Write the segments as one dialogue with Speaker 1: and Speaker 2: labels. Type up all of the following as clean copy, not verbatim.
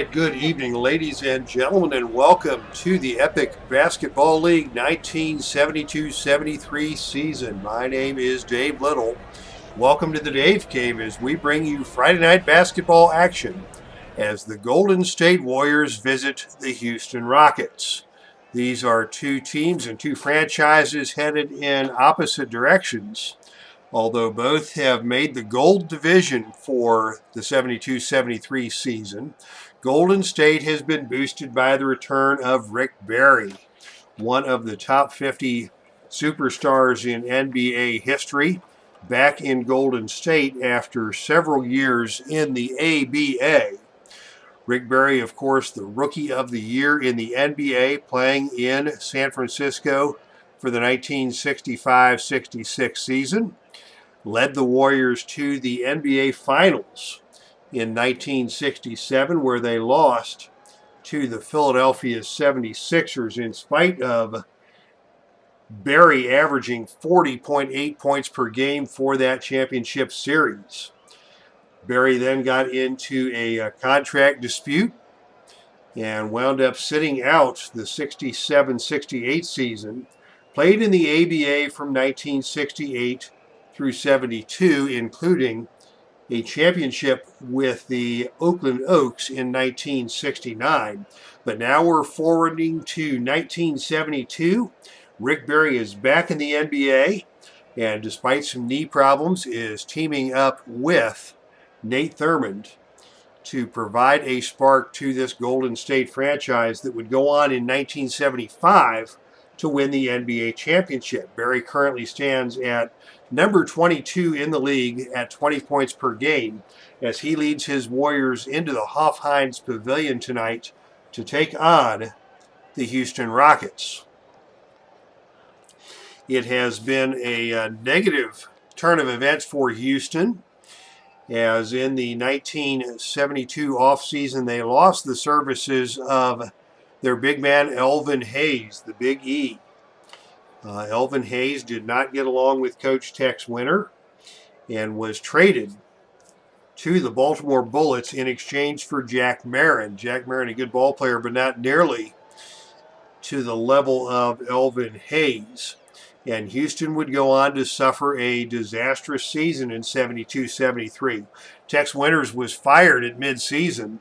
Speaker 1: right, good evening, ladies and gentlemen, and welcome to the Epic Basketball League 1972-73 season. My name is Dave Little. Welcome to the Dave Cave as we bring you Friday night basketball action as the Golden State Warriors visit the Houston Rockets. These are two teams and two franchises headed in opposite directions. Although both have made the Gold Division for the 72-73 season, Golden State has been boosted by the return of Rick Barry, one of the top 50 superstars in NBA history, back in Golden State after several years in the ABA. Rick Barry, of course, the Rookie of the Year in the NBA, playing in San Francisco for the 1965-66 season. Led the Warriors to the NBA Finals in 1967, where they lost to the Philadelphia 76ers in spite of Barry averaging 40.8 points per game for that championship series. Barry then got into a contract dispute and wound up sitting out the 67-68 season. Played in the ABA from 1968 through 72, including a championship with the Oakland Oaks in 1969. But now we're forwarding to 1972. Rick Barry is back in the NBA, and despite some knee problems, is teaming up with Nate Thurmond to provide a spark to this Golden State franchise that would go on in 1975 to win the NBA championship. Barry currently stands at number 22 in the league at 20 points per game as he leads his Warriors into the Hoff-Hines Pavilion tonight to take on the Houston Rockets. It has been a negative turn of events for Houston, as in the 1972 offseason they lost the services of their big man Elvin Hayes, the Big E. Elvin Hayes did not get along with Coach Tex Winter and was traded to the Baltimore Bullets in exchange for Jack Marin. Jack Marin, a good ball player, but not nearly to the level of Elvin Hayes. And Houston would go on to suffer a disastrous season in 72-73. Tex Winters was fired at midseason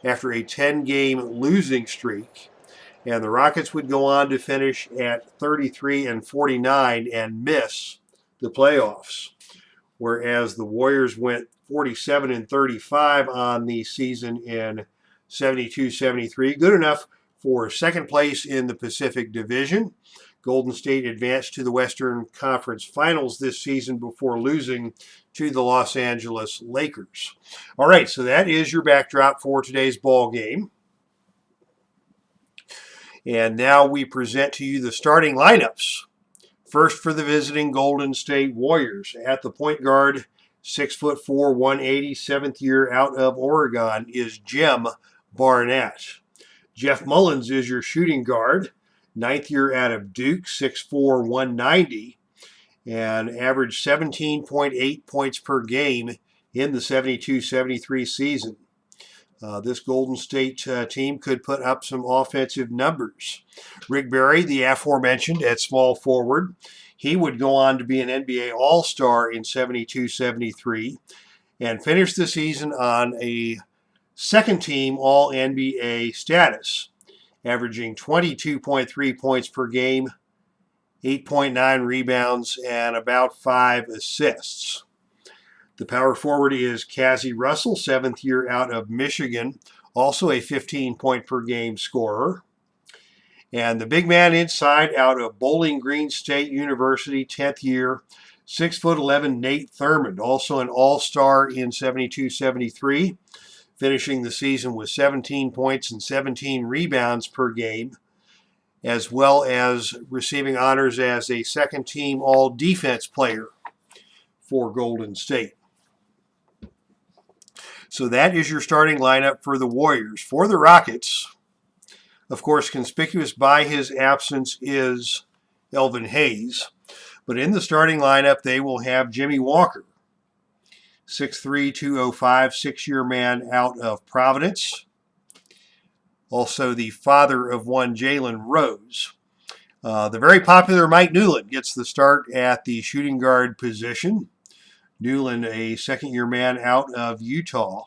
Speaker 1: after a 10-game losing streak. And the Rockets would go on to finish at 33-49 and miss the playoffs. Whereas the Warriors went 47-35 on the season in 72-73. Good enough for second place in the Pacific Division. Golden State advanced to the Western Conference Finals this season before losing to the Los Angeles Lakers. All right, so that is your backdrop for today's ball game. And now we present to you the starting lineups. First for the visiting Golden State Warriors. At the point guard, 6'4", 180, seventh year out of Oregon, is Jim Barnett. Jeff Mullins is your shooting guard. Ninth year out of Duke, 6'4", 190, and averaged 17.8 points per game in the 72-73 season. This Golden State team could put up some offensive numbers. Rick Barry, the aforementioned at small forward, he would go on to be an NBA All-Star in 72-73 and finish the season on a second-team All-NBA status, averaging 22.3 points per game, 8.9 rebounds, and about 5 assists. The power forward is Cassie Russell, seventh year out of Michigan, also a 15-point per game scorer. And the big man inside out of Bowling Green State University, 10th year, 6'11", Nate Thurmond, also an all-star in 72-73, finishing the season with 17 points and 17 rebounds per game, as well as receiving honors as a second-team all-defense player for Golden State. So that is your starting lineup for the Warriors. For the Rockets, of course, conspicuous by his absence is Elvin Hayes. But in the starting lineup, they will have Jimmy Walker, 6'3", 205, six-year man out of Providence. also the father of one Jalen Rose. The very popular Mike Newland gets the start at the shooting guard position. Newland, a second-year man out of Utah.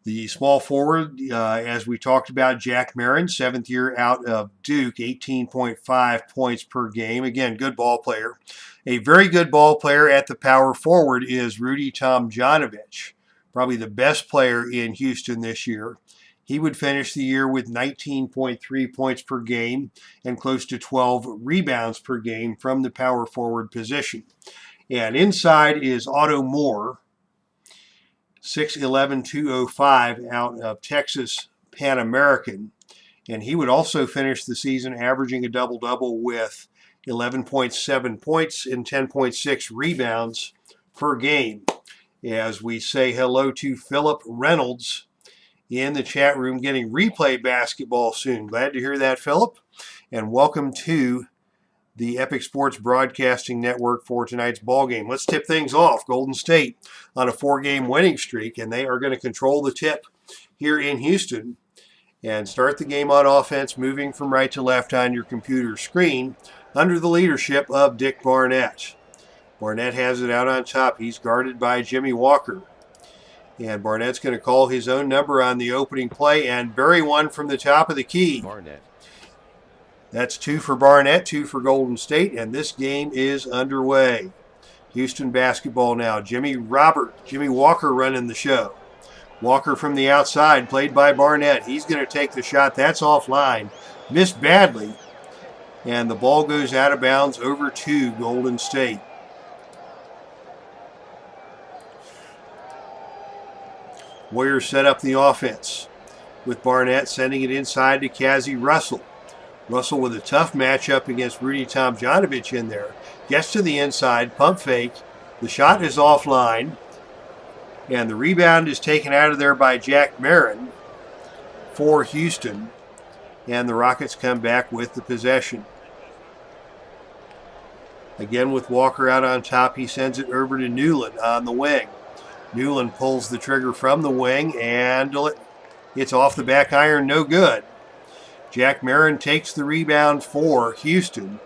Speaker 1: The small forward, as we talked about, Jack Marin, 7th year out of Duke, 18.5 points per game. Again, good ball player. A very good ball player at the power forward is Rudy Tomjanovich, probably the best player in Houston this year. He would finish the year with 19.3 points per game and close to 12 rebounds per game from the power forward position. And inside is Otto Moore, 6'11", 205 out of Texas Pan American. And he would also finish the season averaging a double-double with 11.7 points and 10.6 rebounds per game. As we say hello to Philip Reynolds in the chat room, getting replay basketball soon. Glad to hear that, Philip. And welcome to the Epic Sports Broadcasting Network for tonight's ball game. Let's tip things off. Golden State on a 4-game winning streak, and they are going to control the tip here in Houston and start the game on offense, moving from right to left on your computer screen under the leadership of Dick Barnett. Barnett has it out on top. He's guarded by Jimmy Walker. And Barnett's going to call his own number on the opening play and bury one from the top of the key.
Speaker 2: Barnett.
Speaker 1: That's 2 for Barnett, 2 for Golden State, and this game is underway. Houston basketball now. Jimmy Walker running the show. Walker from the outside, played by Barnett. He's going to take the shot. That's offline. Missed badly. And the ball goes out of bounds over to Golden State. Warriors set up the offense with Barnett sending it inside to Cazzie Russell. Russell with a tough matchup against Rudy Tomjanovich in there. Gets to the inside, pump fake. The shot is offline. And the rebound is taken out of there by Jack Marin for Houston. And the Rockets come back with the possession. Again with Walker out on top, he sends it over to Newland on the wing. Newland pulls the trigger from the wing, and it's off the back iron, no good. Jack Marin takes the rebound for Houston.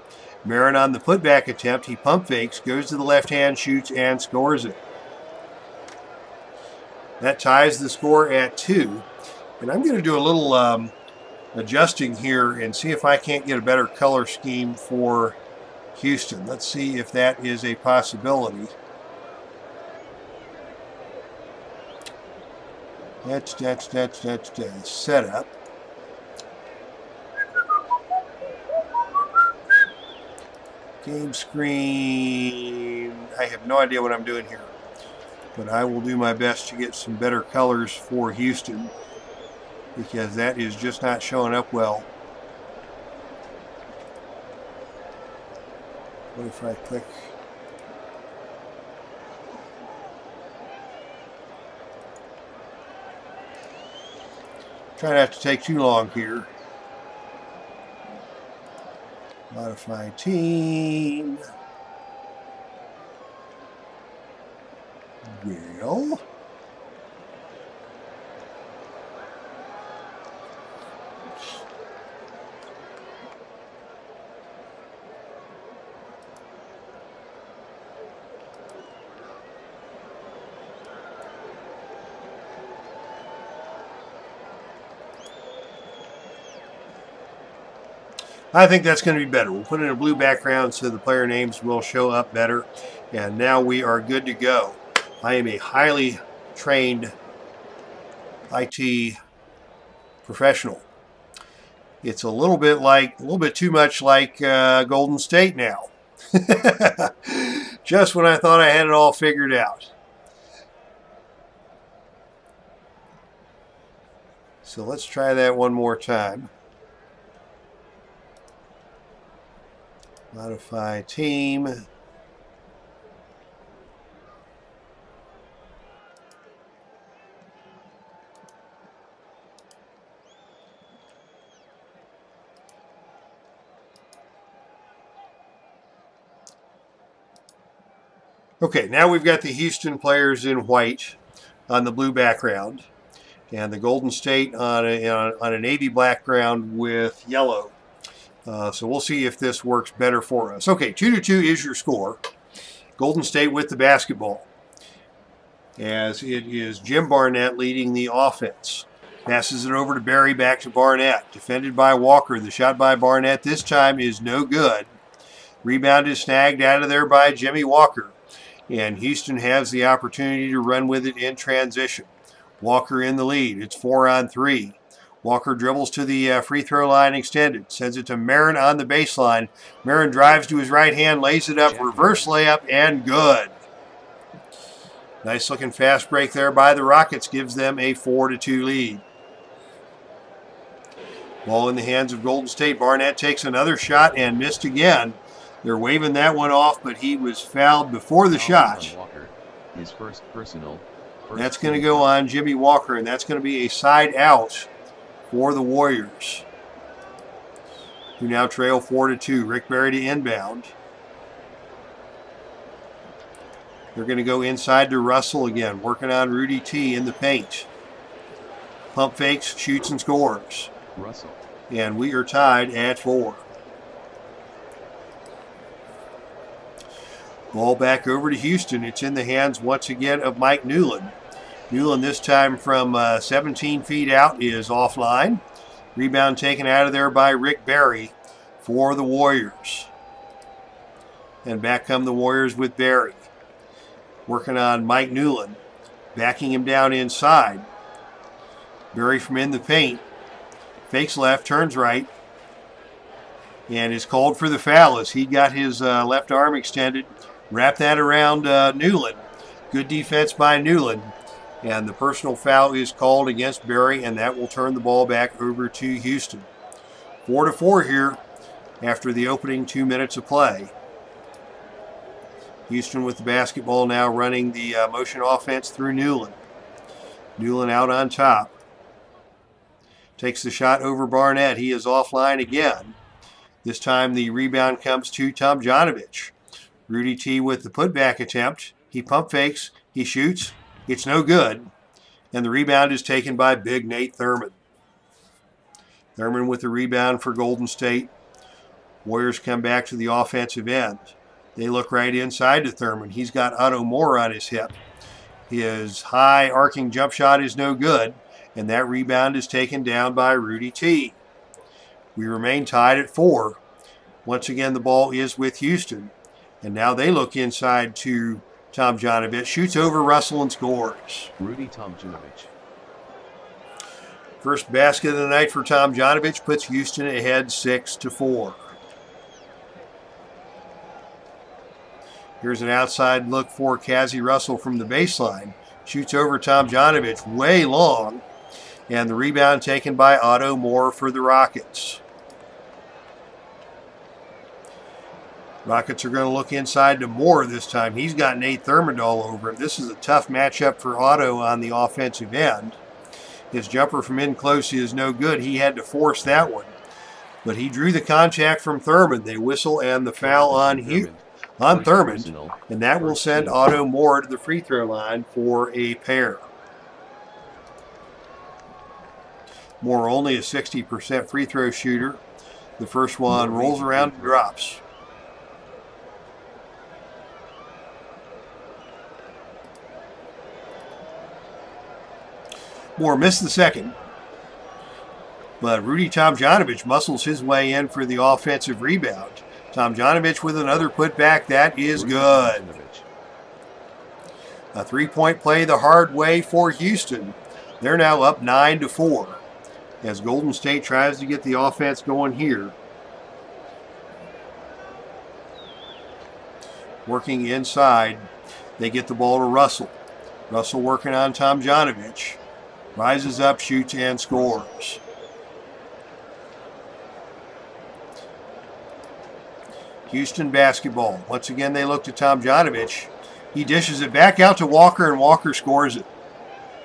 Speaker 1: Marin on the putback attempt, he pump fakes, goes to the left hand, shoots, and scores it. That ties the score at 2. And I'm going to do a little adjusting here and see if I can't get a better color scheme for Houston. Let's see if that is a possibility. That's setup. Game screen. I have no idea what I'm doing here, but I will do my best to get some better colors for Houston because that is just not showing up well. What if I click? Try not to take too long here. Modify team. Well. I think that's going to be better. We'll put in a blue background so the player names will show up better. And now we are good to go. I am a highly trained IT professional. It's a little bit too much like Golden State now. Just when I thought I had it all figured out. So let's try that one more time. Modify team. Okay, now we've got the Houston players in white. on the blue background, and the Golden State on a navy background with yellow. So we'll see if this works better for us. Okay, 2-2 is your score. Golden State with the basketball, as it is Jim Barnett leading the offense. Passes it over to Barry, back to Barnett. Defended by Walker. The shot by Barnett this time is no good. Rebound is snagged out of there by Jimmy Walker. And Houston has the opportunity to run with it in transition. Walker in the lead. It's 4-on-3. Walker dribbles to the free throw line extended. Sends it to Marin on the baseline. Marin drives to his right hand, lays it up, reverse layup, and good. Nice looking fast break there by the Rockets. Gives them a 4-2 lead. Ball in the hands of Golden State. Barnett takes another shot and missed again. They're waving that one off, but he was fouled before the shot.
Speaker 2: His first personal.
Speaker 1: That's going to go on Jimmy Walker, and that's going to be a side out for the Warriors, who now trail 4-2. Rick Barry to inbound. They're going to go inside to Russell again, working on Rudy T in the paint. Pump fakes, shoots, and scores.
Speaker 2: Russell.
Speaker 1: And we are tied at 4. Ball back over to Houston. It's in the hands once again of Mike Newland. Newland this time from 17 feet out is offline. Rebound taken out of there by Rick Barry for the Warriors. And back come the Warriors with Barry. Working on Mike Newland. Backing him down inside. Barry from in the paint. Fakes left, turns right. And is called for the foul as he got his left arm extended. Wrap that around Newland. Good defense by Newland. And the personal foul is called against Barry, and that will turn the ball back over to Houston. 4-4 here after the opening 2 minutes of play. Houston with the basketball now, running the motion offense through Newland. Newland out on top. Takes the shot over Barnett. He is offline again. This time the rebound comes to Tomjanovich. Rudy T with the putback attempt. He pump fakes. He shoots. It's no good. And the rebound is taken by big Nate Thurman. Thurman with the rebound for Golden State. Warriors come back to the offensive end. They look right inside to Thurman. He's got Otto Moore on his hip. His high arcing jump shot is no good. And that rebound is taken down by Rudy T. We remain tied at 4. Once again, the ball is with Houston. And now they look inside to Tomjanovich. Shoots over Russell and scores.
Speaker 2: Rudy Tomjanovich.
Speaker 1: First basket of the night for Tomjanovich puts Houston ahead 6-4. Here's an outside look for Cazzie Russell from the baseline. Shoots over Tomjanovich, way long. And the rebound taken by Otto Moore for the Rockets. Rockets are going to look inside to Moore this time. He's got Nate Thurmond all over him. This is a tough matchup for Otto on the offensive end. His jumper from in close is no good. He had to force that one. But he drew the contact from Thurmond. They whistle and the foul on Thurmond. And that will send Otto Moore to the free throw line for a pair. Moore only a 60% free throw shooter. The first one rolls around and drops. Moore missed the second. But Rudy Tomjanovich muscles his way in for the offensive rebound. Tomjanovich with another putback. That is good. A three-point play the hard way for Houston. They're now up 9-4. As Golden State tries to get the offense going here. Working inside, they get the ball to Russell. Russell working on Tomjanovich. Rises up, shoots, and scores. Houston basketball. Once again, they look to Tomjanovich. He dishes it back out to Walker, and Walker scores it.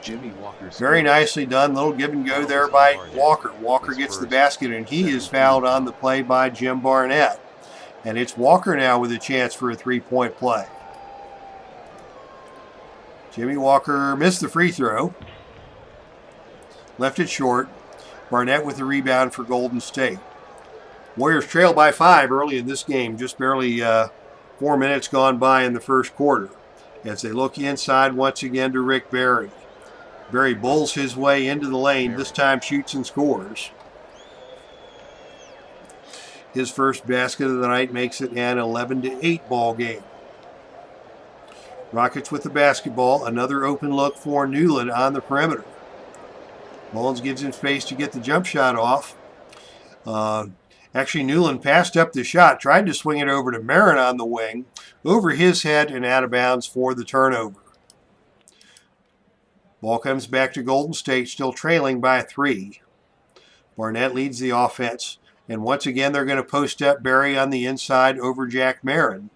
Speaker 2: Jimmy Walker.
Speaker 1: Very nicely done. Little give and go there by Walker. Walker gets the basket, and he is fouled on the play by Jim Barnett. And it's Walker now with a chance for a three-point play. Jimmy Walker missed the free throw. Left it short. Barnett with the rebound for Golden State. Warriors trail by 5 early in this game, just barely 4 minutes gone by in the first quarter. As they look inside once again to Rick Barry. Barry bowls his way into the lane, this time shoots and scores. His first basket of the night makes it an 11-8 ball game. Rockets with the basketball, another open look for Newland on the perimeter. Mullins gives him space to get the jump shot off. Actually, Newland passed up the shot, tried to swing it over to Marin on the wing, over his head and out of bounds for the turnover. Ball comes back to Golden State, still trailing by 3. Barnett leads the offense, and once again they're going to post up Barry on the inside over Jack Marin.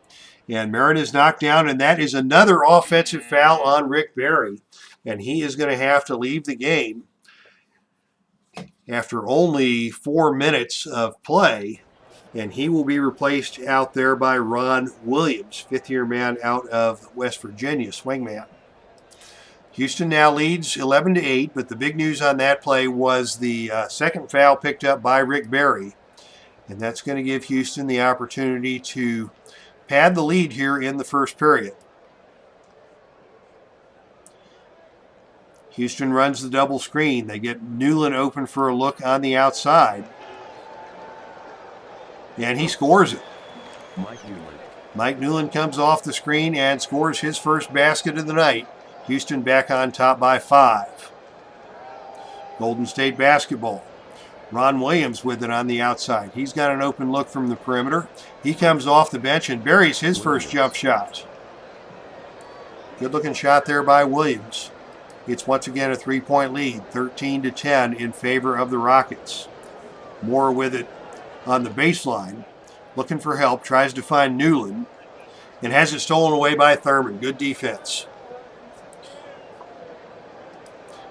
Speaker 1: And Marin is knocked down, and that is another offensive foul on Rick Barry. And he is going to have to leave the game after only 4 minutes of play, and he will be replaced out there by Ron Williams, fifth-year man out of West Virginia, swingman. Houston now leads 11-8, but the big news on that play was the second foul picked up by Rick Barry, and that's going to give Houston the opportunity to pad the lead here in the first period. Houston runs the double screen. They get Newland open for a look on the outside. And he scores it. Mike Newland comes off the screen and scores his first basket of the night. Houston back on top by 5. Golden State basketball. Ron Williams with it on the outside. He's got an open look from the perimeter. He comes off the bench and buries his first jump shot. Good looking shot there by Williams. It's once again a 3-point lead, 13-10 in favor of the Rockets. Moore with it on the baseline, looking for help, tries to find Newland, and has it stolen away by Thurman. Good defense.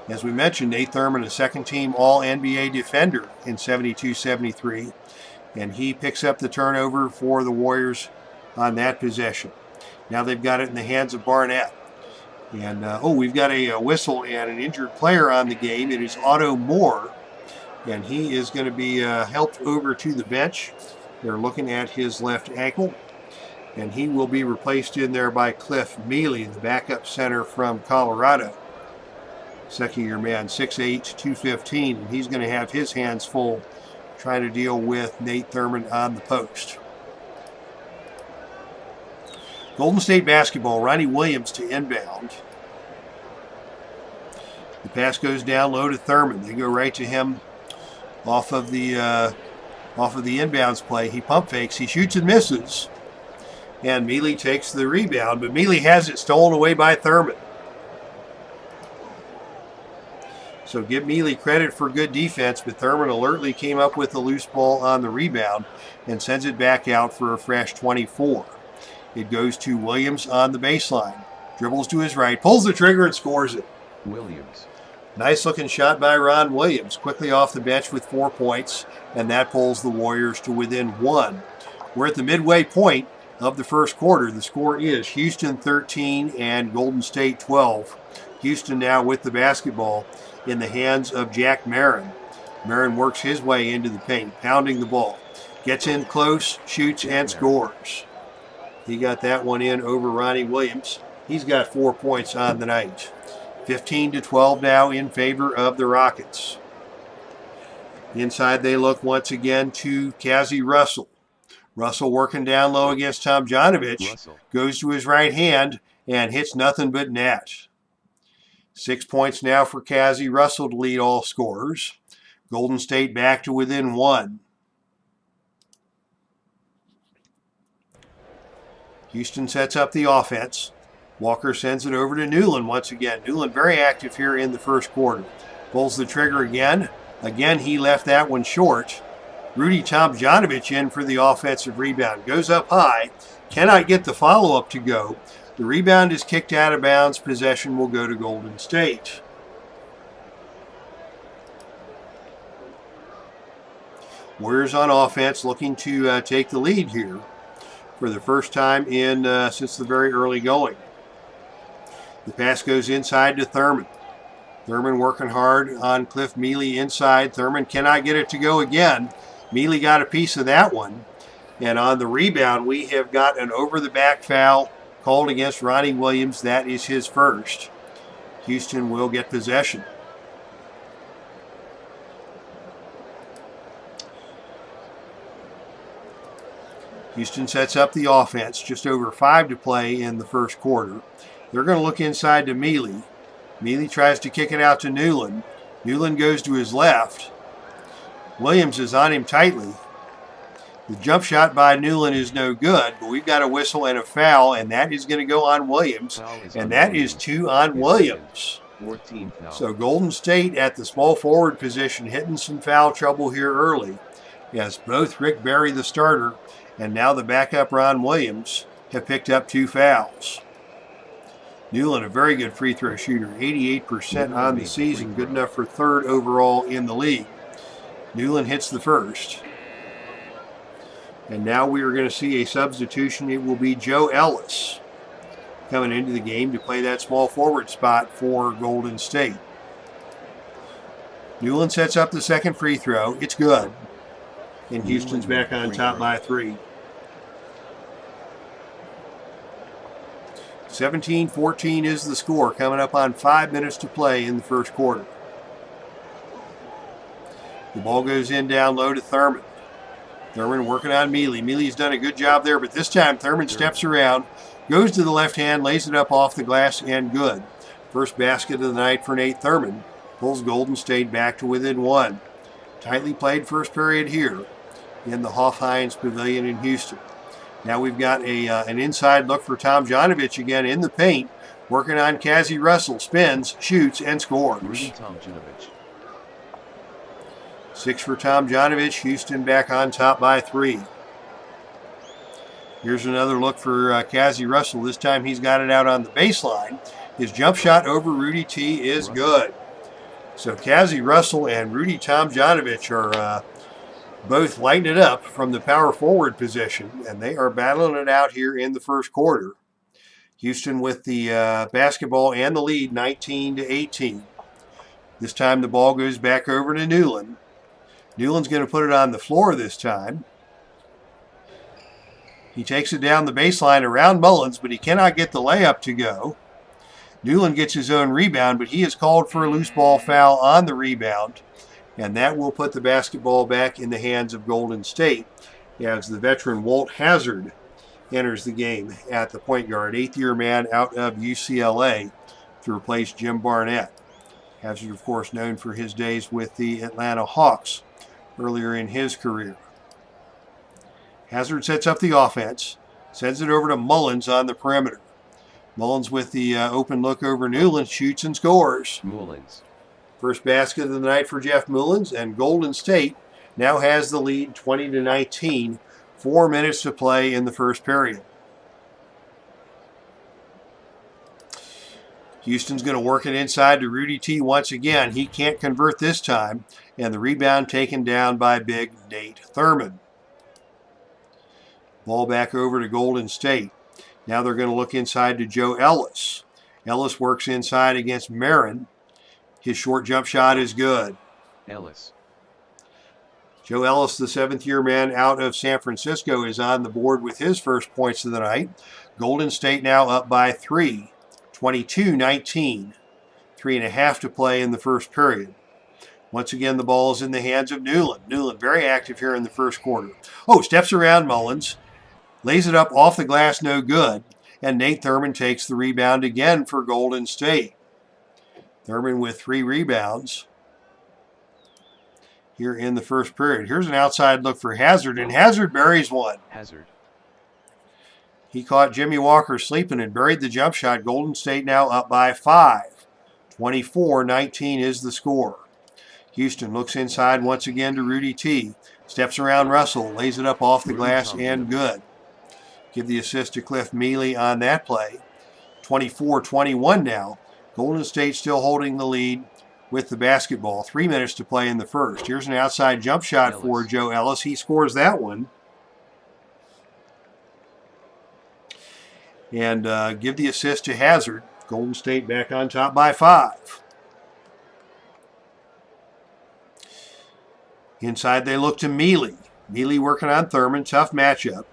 Speaker 1: As we mentioned, Nate Thurman, a second-team All-NBA defender in 72-73, and he picks up the turnover for the Warriors on that possession. Now they've got it in the hands of Barnett. And, we've got a whistle and an injured player on the game. It is Otto Moore, and he is going to be helped over to the bench. They're looking at his left ankle, and he will be replaced in there by Cliff Mealy, the backup center from Colorado. Second-year man, 6'8", 215, and he's going to have his hands full trying to deal with Nate Thurman on the post. Golden State basketball, Ronnie Williams to inbound. The pass goes down low to Thurman. They go right to him off of the inbounds play. He pump fakes, he shoots and misses. And Mealy takes the rebound, but Mealy has it stolen away by Thurman. So give Mealy credit for good defense, but Thurman alertly came up with the loose ball on the rebound and sends it back out for a fresh 24. It goes to Williams on the baseline. Dribbles to his right, pulls the trigger and scores it.
Speaker 2: Williams.
Speaker 1: Nice looking shot by Ron Williams. Quickly off the bench with 4 points, and that pulls the Warriors to within 1. We're at the midway point of the first quarter. The score is Houston 13 and Golden State 12. Houston now with the basketball in the hands of Jack Marin. Marin works his way into the paint, pounding the ball. Gets in close, shoots, and scores. He got that one in over Ronnie Williams. He's got 4 points on the night. 15-12 now in favor of the Rockets. Inside they look once again to Cazzie Russell. Russell working down low against Tomjanovich. Goes to his right hand and hits nothing but net. 6 points now for Cazzie Russell to lead all scorers. Golden State back to within 1. Houston sets up the offense. Walker sends it over to Newland once again. Newland very active here in the first quarter. Pulls the trigger again. Again, he left that one short. Rudy Tomjanovich in for the offensive rebound. Goes up high. Cannot get the follow-up to go. The rebound is kicked out of bounds. Possession will go to Golden State. Warriors on offense looking to take the lead here for the first time in since the very early going. The pass goes inside to Thurman. Thurman working hard on Cliff Mealy inside. Thurman cannot get it to go again. Mealy got a piece of that one. And on the rebound, we have got an over-the-back foul called against Ronnie Williams. That is his first. Houston will get possession. Houston sets up the offense. Just over 5 to play in the first quarter. They're going to look inside to Mealy. Mealy tries to kick it out to Newland. Newland goes to his left. Williams is on him tightly. The jump shot by Newland is no good, but we've got a whistle and a foul, and that is going to go on Williams, and that is 2 on Williams.
Speaker 2: 14 foul.
Speaker 1: So Golden State at the small forward position hitting some foul trouble here early. Yes, both Rick Barry, the starter, and now the backup Ron Williams have picked up 2 fouls. Newland, a very good free throw shooter, 88% on the season, good enough for 3rd overall in the league. Newland hits the first. And now we are going to see a substitution. It will be Joe Ellis coming into the game to play that small forward spot for Golden State. Newland sets up the second free throw. It's good. And Houston's back on top by 3. 17-14 is the score, coming up on 5 minutes to play in the first quarter. The ball goes in down low to Thurman. Thurman working on Mealy. Mealy's done a good job there, but this time Thurman steps around, goes to the left hand, lays it up off the glass, and good. First basket of the night for Nate Thurman. Pulls Golden State back to within 1. Tightly played first period here in the Hoff-Hines Pavilion in Houston. Now we've got an inside look for Tomjanovich again in the paint, working on Cazzie Russell. Spins, shoots, and scores.
Speaker 2: Rudy Tomjanovich.
Speaker 1: 6 for Tomjanovich. Houston back on top by 3. Here's another look for Cazzie Russell. This time he's got it out on the baseline. His jump shot over Rudy T is good. So Cazzie Russell and Rudy Tomjanovich are both lighting it up from the power forward position, and they are battling it out here in the first quarter. Houston with the basketball and the lead, 19-18. This time the ball goes back over to Newland. Newland's going to put it on the floor this time. He takes it down the baseline around Mullins, but he cannot get the layup to go. Newland gets his own rebound, but he is called for a loose ball foul on the rebound, and that will put the basketball back in the hands of Golden State as the veteran Walt Hazard enters the game at the point guard, 8th-year man out of UCLA to replace Jim Barnett. Hazard, of course, known for his days with the Atlanta Hawks earlier in his career. Hazard sets up the offense, sends it over to Mullins on the perimeter. Mullins with the open look over Newland, shoots and scores.
Speaker 2: Mullins.
Speaker 1: First basket of the night for Jeff Mullins, and Golden State now has the lead 20-19. 4 minutes to play in the first period. Houston's going to work it inside to Rudy T once again. He can't convert this time, and the rebound taken down by big Nate Thurman. Ball back over to Golden State. Now they're going to look inside to Joe Ellis. Ellis works inside against Marin. His short jump shot is good.
Speaker 2: Ellis.
Speaker 1: Joe Ellis, the 7th-year man out of San Francisco, is on the board with his first points of the night. Golden State now up by 3. 22-19. 3.5 to play in the first period. Once again, the ball is in the hands of Newland. Newland very active here in the first quarter. Oh, steps around Mullins. Lays it up off the glass, no good. And Nate Thurman takes the rebound again for Golden State. Thurman with 3 rebounds here in the first period. Here's an outside look for Hazard, and Hazard buries one.
Speaker 2: Hazard.
Speaker 1: He caught Jimmy Walker sleeping and buried the jump shot. Golden State now up by 5. 24-19 is the score. Houston looks inside once again to Rudy T. Steps around Russell, lays it up off the glass, and good. Give the assist to Cliff Mealy on that play. 24-21 now. Golden State still holding the lead with the basketball. 3 minutes to play in the first. Here's an outside jump shot for Joe Ellis. He scores that one. And give the assist to Hazard. Golden State back on top by 5. Inside they look to Mealy. Mealy working on Thurman. Tough matchup.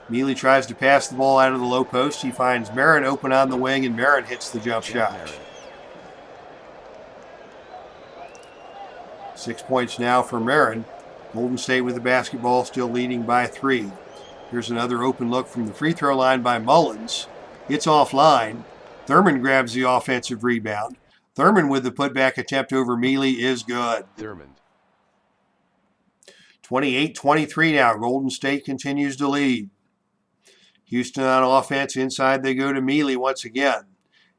Speaker 1: Mealy tries to pass the ball out of the low post. He finds Marin open on the wing, and Marin hits the jump shot.
Speaker 2: Marin.
Speaker 1: 6 points now for Marin. Golden State with the basketball, still leading by 3. Here's another open look from the free throw line by Mullins. It's offline. Thurman grabs the offensive rebound. Thurman with the putback attempt over Mealy is good.
Speaker 2: Thurman.
Speaker 1: 28-23 now. Golden State continues to lead. Houston on offense. Inside they go to Mealy once again.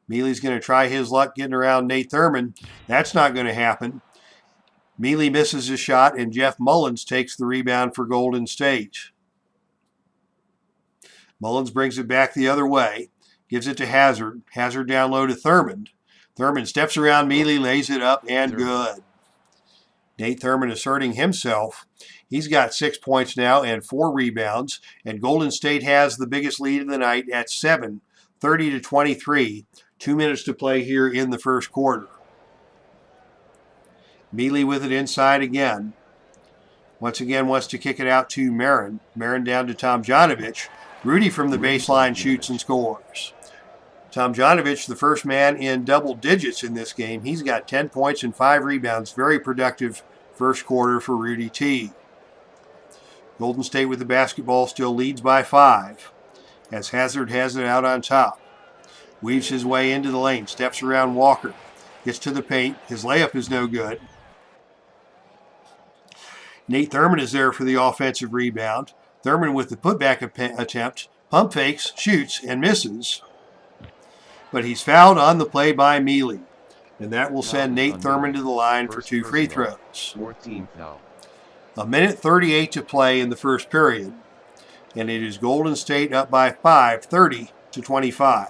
Speaker 1: Mealy's going to try his luck getting around Nate Thurman. That's not going to happen. Mealy misses a shot, and Jeff Mullins takes the rebound for Golden State. Mullins brings it back the other way. Gives it to Hazard. Hazard down low to Thurman. Thurman steps around Mealy, lays it up, and good. Nate Thurman asserting himself. He's got 6 points now and 4 rebounds, and Golden State has the biggest lead of the night at 7, 30-23. 2 minutes to play here in the first quarter. Mealy with it inside again. Once again wants to kick it out to Marin. Marin down to Tomjanovich. Rudy from the baseline shoots and scores. Tomjanovich, the first man in double digits in this game. He's got 10 points and 5 rebounds. Very productive first quarter for Rudy T. Golden State with the basketball still leads by 5 as Hazard has it out on top. Weaves his way into the lane, steps around Walker, gets to the paint. His layup is no good. Nate Thurman is there for the offensive rebound. Thurman with the putback attempt, pump fakes, shoots, and misses. But he's fouled on the play by Mealy. And that will send Nate Thurman to the line for 2 free throws.
Speaker 2: 14 foul.
Speaker 1: 1:38 to play in the first period. And it is Golden State up by 5, 30-25.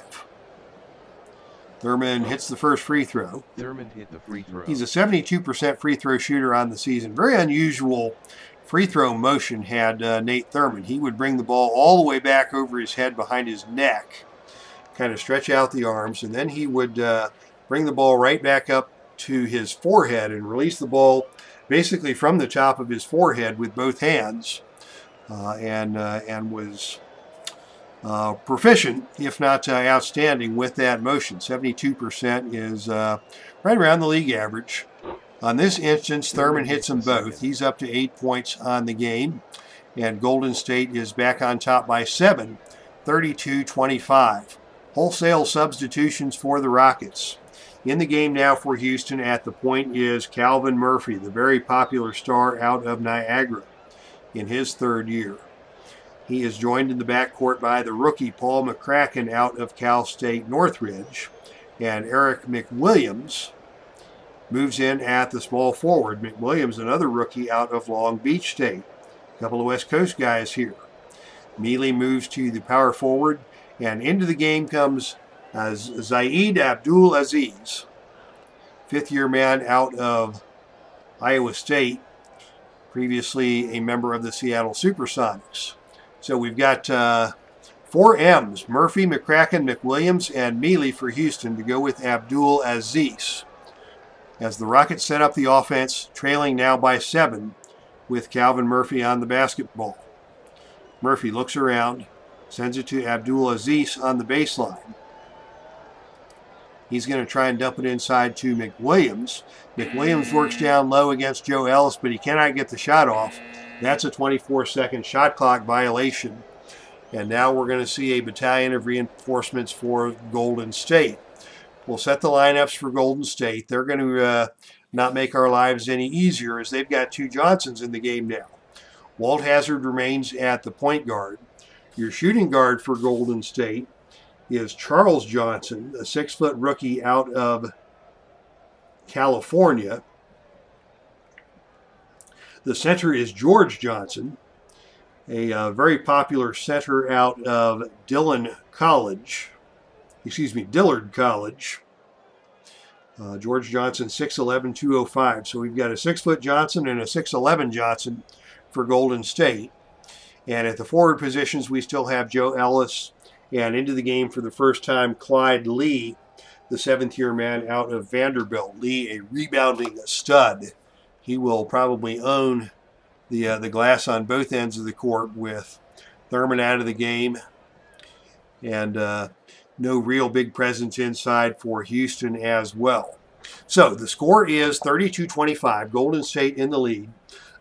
Speaker 1: Thurman hits the first free throw.
Speaker 2: Thurman hit the free throw.
Speaker 1: He's a 72% free throw shooter on the season. Very unusual free throw motion had Nate Thurman. He would bring the ball all the way back over his head behind his neck, kind of stretch out the arms, and then he would bring the ball right back up to his forehead and release the ball basically from the top of his forehead with both hands, and was proficient, if not outstanding, with that motion. 72% is right around the league average. On this instance, Thurman hits them both. He's up to 8 points on the game, and Golden State is back on top by 7, 32-25. Wholesale substitutions for the Rockets. In the game now for Houston at the point is Calvin Murphy, the very popular star out of Niagara in his 3rd year. He is joined in the backcourt by the rookie Paul McCracken out of Cal State Northridge, and Eric McWilliams moves in at the small forward. McWilliams, another rookie out of Long Beach State. A couple of West Coast guys here. Mealy moves to the power forward, and into the game comes Zaid Abdul Aziz, 5th-year man out of Iowa State, previously a member of the Seattle Supersonics. So we've got 4 M's, Murphy, McCracken, McWilliams, and Mealy for Houston to go with Abdul Aziz. As the Rockets set up the offense, trailing now by 7 with Calvin Murphy on the basketball. Murphy looks around, sends it to Abdul Aziz on the baseline. He's going to try and dump it inside to McWilliams. McWilliams works down low against Joe Ellis, but he cannot get the shot off. That's a 24-second shot clock violation. And now we're going to see a battalion of reinforcements for Golden State. We'll set the lineups for Golden State. They're going to not make our lives any easier as they've got 2 Johnsons in the game now. Walt Hazard remains at the point guard. Your shooting guard for Golden State is Charles Johnson, a 6-foot rookie out of California. The center is George Johnson, a very popular center out of Dillard College. George Johnson, 6'11", 205. So we've got a 6-foot Johnson and a 6'11" Johnson for Golden State. And at the forward positions, we still have Joe Ellis And into the game for the first time, Clyde Lee, the 7th-year man out of Vanderbilt. Lee, a rebounding stud. He will probably own the glass on both ends of the court with Thurman out of the game. And no real big presence inside for Houston as well. So the score is 32-25, Golden State in the lead.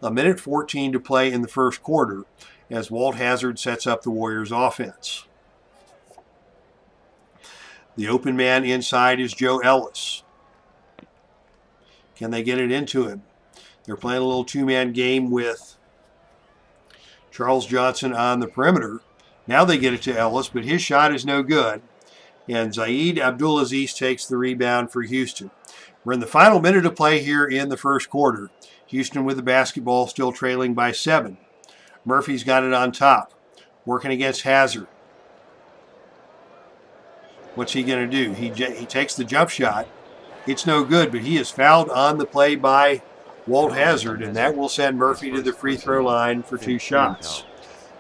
Speaker 1: 1:14 to play in the first quarter as Walt Hazzard sets up the Warriors offense. The open man inside is Joe Ellis. Can they get it into him? They're playing a little two-man game with Charles Johnson on the perimeter. Now they get it to Ellis, but his shot is no good. And Zaid Abdulaziz takes the rebound for Houston. We're in the final minute of play here in the first quarter. Houston with the basketball, still trailing by 7. Murphy's got it on top, working against Hazzard. What's he going to do? He takes the jump shot. It's no good, but he is fouled on the play by Walt Hazzard, and that will send Murphy to the free throw line for 2 shots.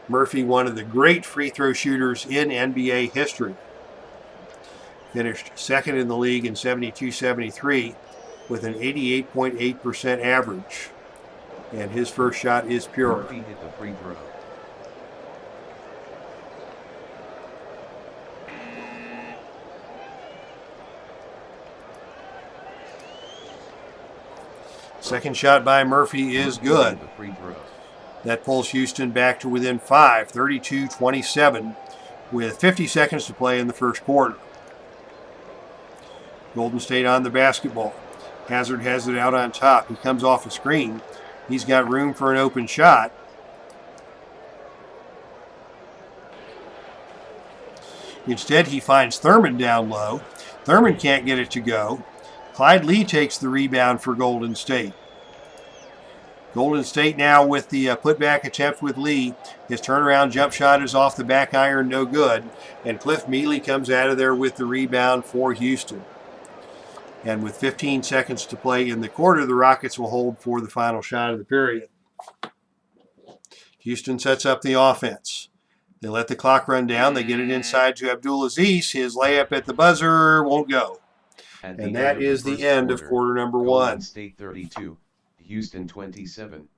Speaker 1: Murphy, one of the great free throw shooters in NBA history. Finished second in the league in 72-73 with an 88.8% average. And his first shot is pure.
Speaker 2: Murphy hit the free throw.
Speaker 1: Second shot by Murphy is good. That pulls Houston back to within 5, 32-27, with 50 seconds to play in the first quarter. Golden State on the basketball. Hazzard has it out on top. He comes off a screen. He's got room for an open shot. Instead, he finds Thurman down low. Thurman can't get it to go. Clyde Lee takes the rebound for Golden State. Golden State now with the putback attempt with Lee. His turnaround jump shot is off the back iron, no good. And Cliff Mealy comes out of there with the rebound for Houston. And with 15 seconds to play in the quarter, the Rockets will hold for the final shot of the period. Houston sets up the offense. They let the clock run down. They get it inside to Abdulaziz. His layup at the buzzer won't go. And that is the end of quarter number 1.
Speaker 2: Golden State 32, Houston 27.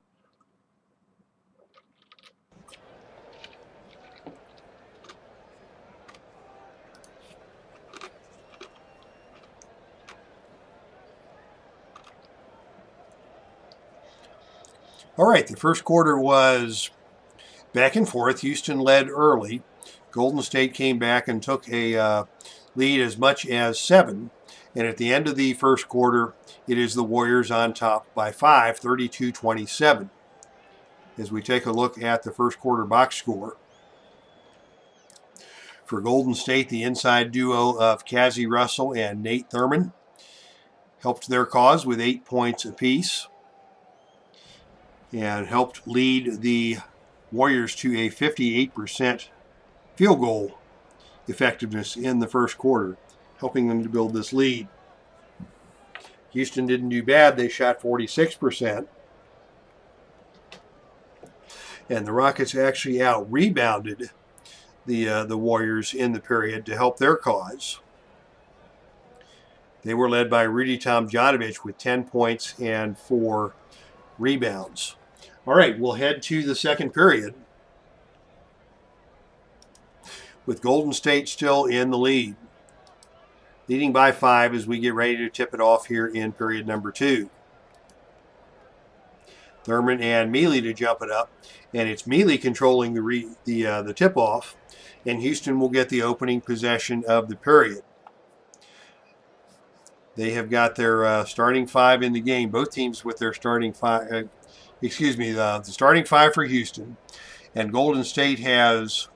Speaker 1: All right, the first quarter was back and forth. Houston led early. Golden State came back and took a lead as much as 7. And at the end of the first quarter, it is the Warriors on top by 5, 32-27. As we take a look at the first quarter box score. For Golden State, the inside duo of Cazzie Russell and Nate Thurman helped their cause with 8 points apiece and helped lead the Warriors to a 58% field goal effectiveness in the first quarter, helping them to build this lead. Houston didn't do bad. They shot 46%. And the Rockets actually out-rebounded the Warriors in the period to help their cause. They were led by Rudy Tomjanovich with 10 points and 4 rebounds. All right, we'll head to the second period with Golden State still in the lead, leading by 5 as we get ready to tip it off here in period number 2. Thurman and Mealy to jump it up, and it's Mealy controlling the tip-off, and Houston will get the opening possession of the period. They have got their starting 5 in the game, both teams with their starting 5, the starting 5 for Houston, and Golden State has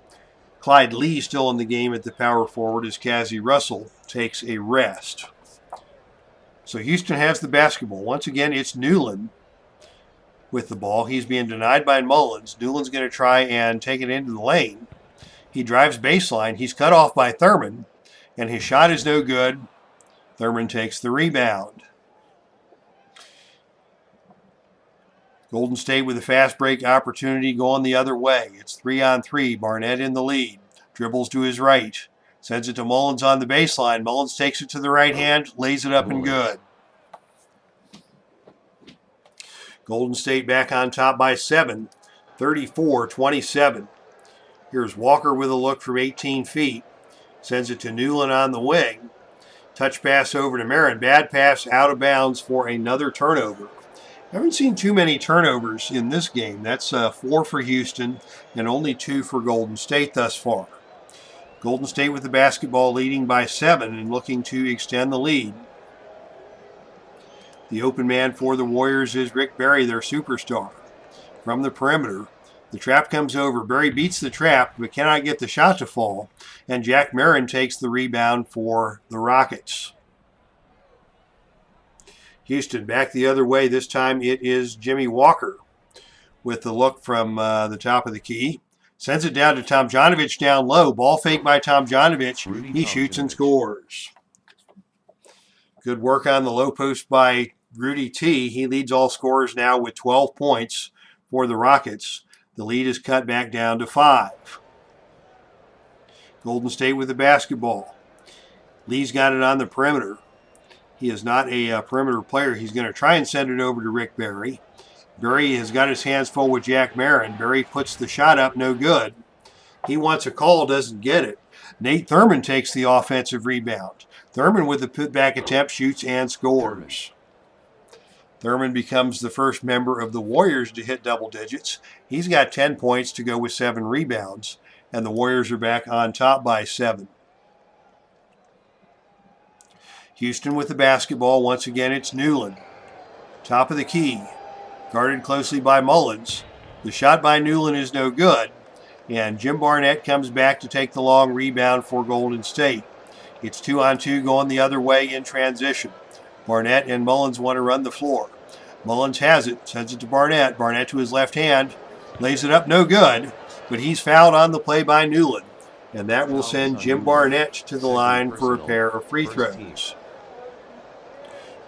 Speaker 1: Clyde Lee still in the game at the power forward as Cazzie Russell takes a rest. So Houston has the basketball. Once again, it's Newland with the ball. He's being denied by Mullins. Newland's going to try and take it into the lane. He drives baseline. He's cut off by Thurman, and his shot is no good. Thurman takes the rebound. Golden State with a fast break opportunity going the other way. It's 3-on-3. Barnett in the lead. dribbles to his right, sends it to Mullins on the baseline. Mullins takes it to the right hand, lays it up and good. Golden State back on top by 7, 34-27. Here's Walker with a look from 18 feet. Sends it to Newland on the wing. Touch pass over to Marin. Bad pass out of bounds for another turnover. I haven't seen too many turnovers in this game. That's 4 for Houston and only 2 for Golden State thus far. Golden State with the basketball leading by 7 and looking to extend the lead. The open man for the Warriors is Rick Barry, their superstar. From the perimeter, the trap comes over. Barry beats the trap but cannot get the shot to fall, and Jack Marin takes the rebound for the Rockets. Houston back the other way. This time it is Jimmy Walker with the look from the top of the key. Sends it down to Tomjanovich down low. Ball fake by Tomjanovich. He shoots and scores. Good work on the low post by Rudy T. He leads all scorers now with 12 points for the Rockets. The lead is cut back down to 5. Golden State with the basketball. Lee's got it on the perimeter. He is not a perimeter player. He's going to try and send it over to Rick Barry. Barry has got his hands full with Jack Marin. Barry puts the shot up, no good. He wants a call, doesn't get it. Nate Thurman takes the offensive rebound. Thurman with the putback attempt shoots and scores. Thurman becomes the first member of the Warriors to hit double digits. He's got 10 points to go with 7 rebounds, and the Warriors are back on top by 7. Houston with the basketball. Once again, it's Newland. Top of the key. Guarded closely by Mullins. The shot by Newland is no good, and Jim Barnett comes back to take the long rebound for Golden State. It's 2-on-2 going the other way in transition. Barnett and Mullins want to run the floor. Mullins has it, sends it to Barnett. Barnett to his left hand, lays it up, no good, but he's fouled on the play by Newland, and that will send Jim Barnett to the line for a pair of free throws.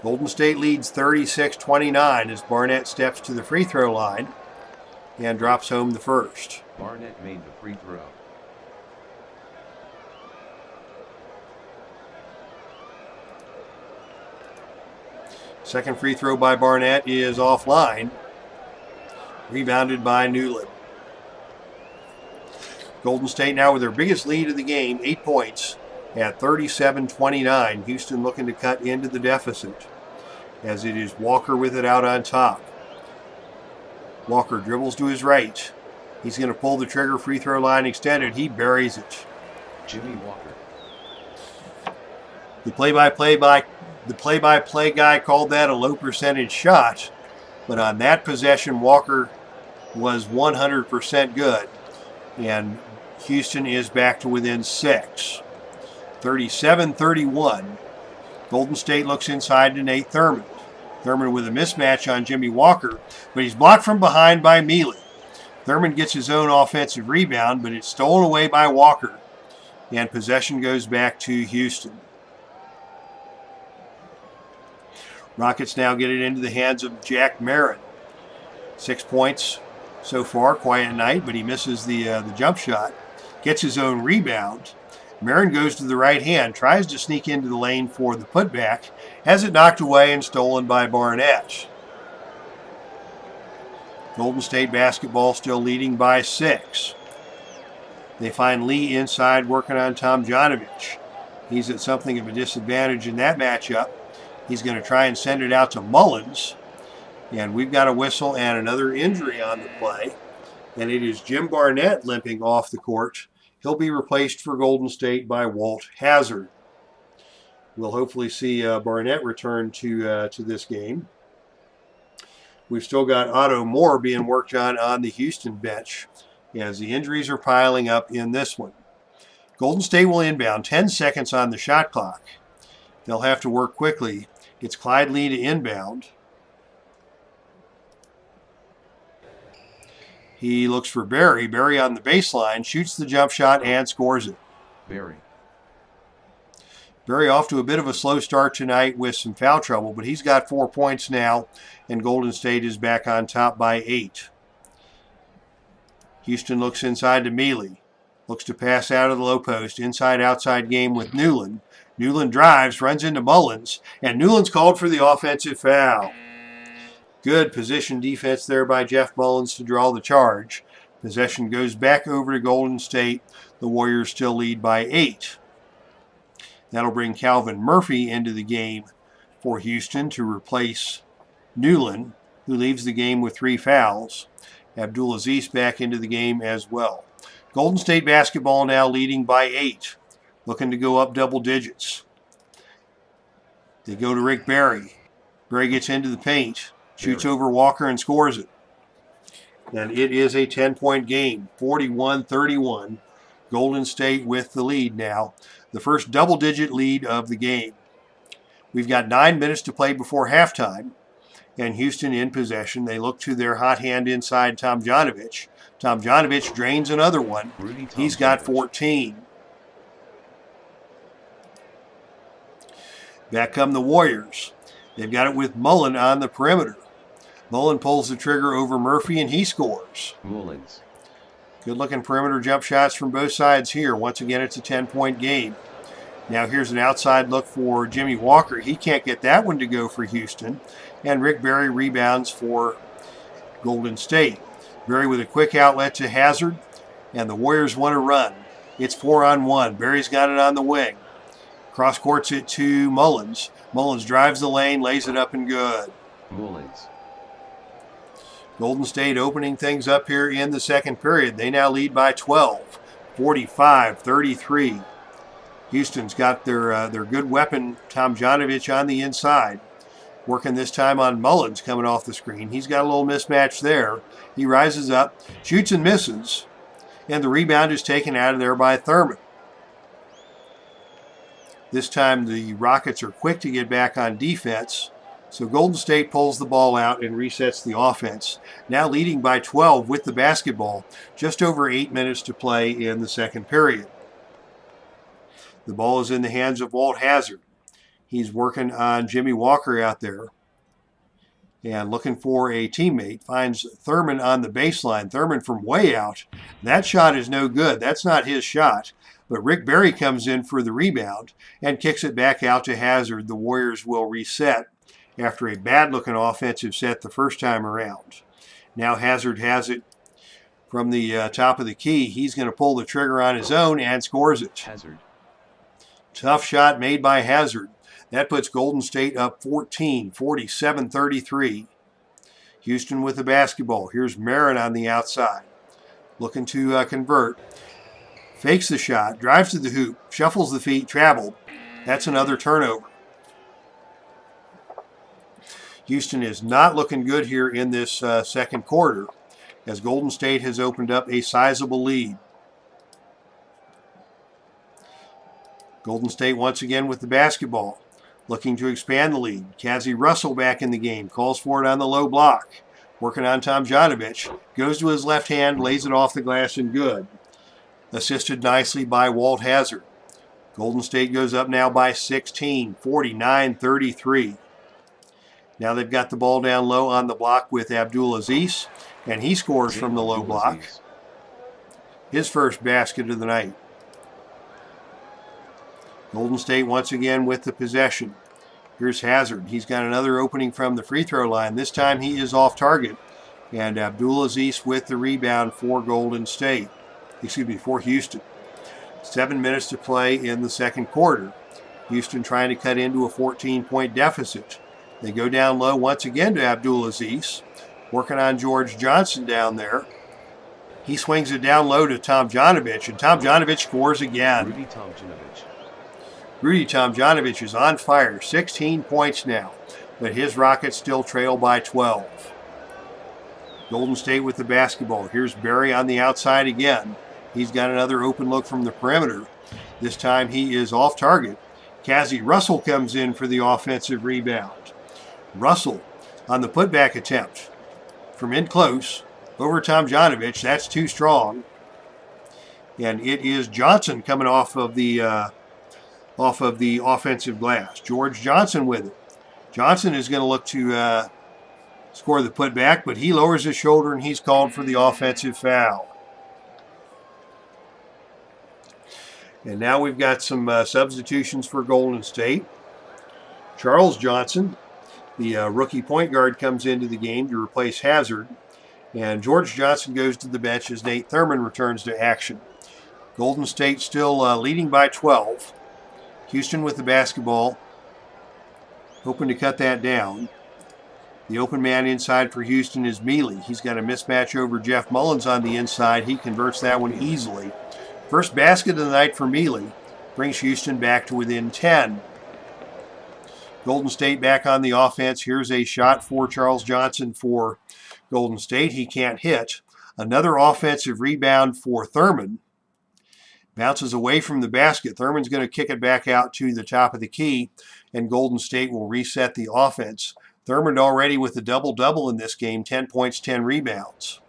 Speaker 1: Golden State leads 36-29 as Barnett steps to the free throw line and drops home the first.
Speaker 2: Barnett made the free throw.
Speaker 1: Second free throw by Barnett is offline. Rebounded by Newland. Golden State now with their biggest lead of the game, 8 points at 37-29. Houston looking to cut into the deficit as it is Walker with it out on top. Walker dribbles to his right. He's going to pull the trigger, free throw line extended. He buries it.
Speaker 2: Jimmy Walker.
Speaker 1: The play-by-play guy called that a low percentage shot, but on that possession, Walker was 100% good, and Houston is back to within 6. 37-31. Golden State looks inside to Nate Thurman. Thurman with a mismatch on Jimmy Walker, but he's blocked from behind by Mealy. Thurman gets his own offensive rebound, but it's stolen away by Walker, and possession goes back to Houston. Rockets now get it into the hands of Jack Marin. 6 points so far, quiet night, but he misses the jump shot. Gets his own rebound. Marin goes to the right hand, tries to sneak into the lane for the putback, has it knocked away and stolen by Barnett. Golden State basketball still leading by 6. They find Lee inside working on Tomjanovich. He's at something of a disadvantage in that matchup. He's going to try and send it out to Mullins. And we've got a whistle and another injury on the play. And it is Jim Barnett limping off the court. He'll be replaced for Golden State by Walt Hazard. We'll hopefully see Barnett return to this game. We've still got Otto Moore being worked on the Houston bench as the injuries are piling up in this one. Golden State will inbound, 10 seconds on the shot clock. They'll have to work quickly. It's Clyde Lee to inbound. He looks for Barry. Barry on the baseline, shoots the jump shot and scores it. Barry off to a bit of a slow start tonight with some foul trouble, but he's got 4 points now, and Golden State is back on top by 8. Houston looks inside to Mealy. Looks to pass out of the low post. Inside-outside game with Newland. Newland drives, runs into Mullins, and Newland's called for the offensive foul. Good position defense there by Jeff Mullins to draw the charge. Possession goes back over to Golden State. The Warriors still lead by 8. That'll bring Calvin Murphy into the game for Houston to replace Newland, who leaves the game with 3 fouls. Abdulaziz back into the game as well. Golden State basketball now leading by 8, looking to go up double digits. They go to Rick Barry. Barry gets into the paint, shoots over Walker and scores it. And it is a 10-point game, 41-31. Golden State with the lead now, the first double-digit lead of the game. We've got 9 minutes to play before halftime, and Houston in possession. They look to their hot hand inside Tomjanovich. Tomjanovich drains another one. He's got 14. Back come the Warriors. They've got it with Mullen on the perimeter. Mullen pulls the trigger over Murphy, and he scores.
Speaker 2: Mullins.
Speaker 1: Good-looking perimeter jump shots from both sides here. Once again, it's a 10-point game. Now here's an outside look for Jimmy Walker. He can't get that one to go for Houston. And Rick Barry rebounds for Golden State. Barry with a quick outlet to Hazard, and the Warriors want to run. It's 4-on-1. Barry's got it on the wing. Cross courts it to Mullins. Mullins drives the lane, lays it up and good.
Speaker 2: Mullins.
Speaker 1: Golden State opening things up here in the second period. They now lead by 12, 45-33. Houston's got their good weapon, Tomjanovich, on the inside. Working this time on Mullins coming off the screen. He's got a little mismatch there. He rises up, shoots and misses, and the rebound is taken out of there by Thurman. This time the Rockets are quick to get back on defense, so Golden State pulls the ball out and resets the offense. Now leading by 12 with the basketball, just over 8 minutes to play in the second period. The ball is in the hands of Walt Hazard. He's working on Jimmy Walker out there and looking for a teammate. Finds Thurman on the baseline. Thurman from way out. That shot is no good. That's not his shot. But Rick Barry comes in for the rebound and kicks it back out to Hazard. The Warriors will reset after a bad-looking offensive set the first time around. Now Hazard has it from the top of the key. He's going to pull the trigger on his own and scores it.
Speaker 2: Hazard.
Speaker 1: Tough shot made by Hazard. That puts Golden State up 14, 47-33. Houston with the basketball. Here's Marin on the outside. Looking to convert. Fakes the shot, drives to the hoop, shuffles the feet, traveled. That's another turnover. Houston is not looking good here in this second quarter, as Golden State has opened up a sizable lead. Golden State once again with the basketball, looking to expand the lead. Cazzie Russell back in the game, calls for it on the low block. Working on Tomjanovich, goes to his left hand, lays it off the glass and good. Assisted nicely by Walt Hazard. Golden State goes up now by 16, 49-33. Now they've got the ball down low on the block with Abdulaziz, and he scores from the low block. His first basket of the night. Golden State once again with the possession. Here's Hazard. He's got another opening from the free throw line. This time he is off target. And Abdulaziz with the rebound for Golden State. For Houston. 7 minutes to play in the second quarter. Houston trying to cut into a 14-point deficit. They go down low once again to Abdulaziz. Working on George Johnson down there. He swings it down low to Tomjanovich, and Tomjanovich scores again.
Speaker 2: Rudy Tomjanovich.
Speaker 1: Rudy Tomjanovich is on fire. 16 points now, but his Rockets still trail by 12. Golden State with the basketball. Here's Barry on the outside again. He's got another open look from the perimeter. This time he is off target. Cazzie Russell comes in for the offensive rebound. Russell on the putback attempt from in close over Tomjanovich. That's too strong. And it is Johnson coming off of the offensive glass. George Johnson with it. Johnson is going to look to score the putback, but he lowers his shoulder and he's called for the offensive foul. And now we've got some substitutions for Golden State. Charles Johnson, the rookie point guard, comes into the game to replace Hazard. And George Johnson goes to the bench as Nate Thurmond returns to action. Golden State still leading by 12. Houston with the basketball, hoping to cut that down. The open man inside for Houston is Mealy. He's got a mismatch over Jeff Mullins on the inside. He converts that one easily. First basket of the night for Mealy brings Houston back to within 10. Golden State back on the offense. Here's a shot for Charles Johnson for Golden State. He can't hit. Another offensive rebound for Thurmond. Bounces away from the basket. Thurman's going to kick it back out to the top of the key, and Golden State will reset the offense. Thurmond already with a double-double in this game, 10 points, 10 rebounds.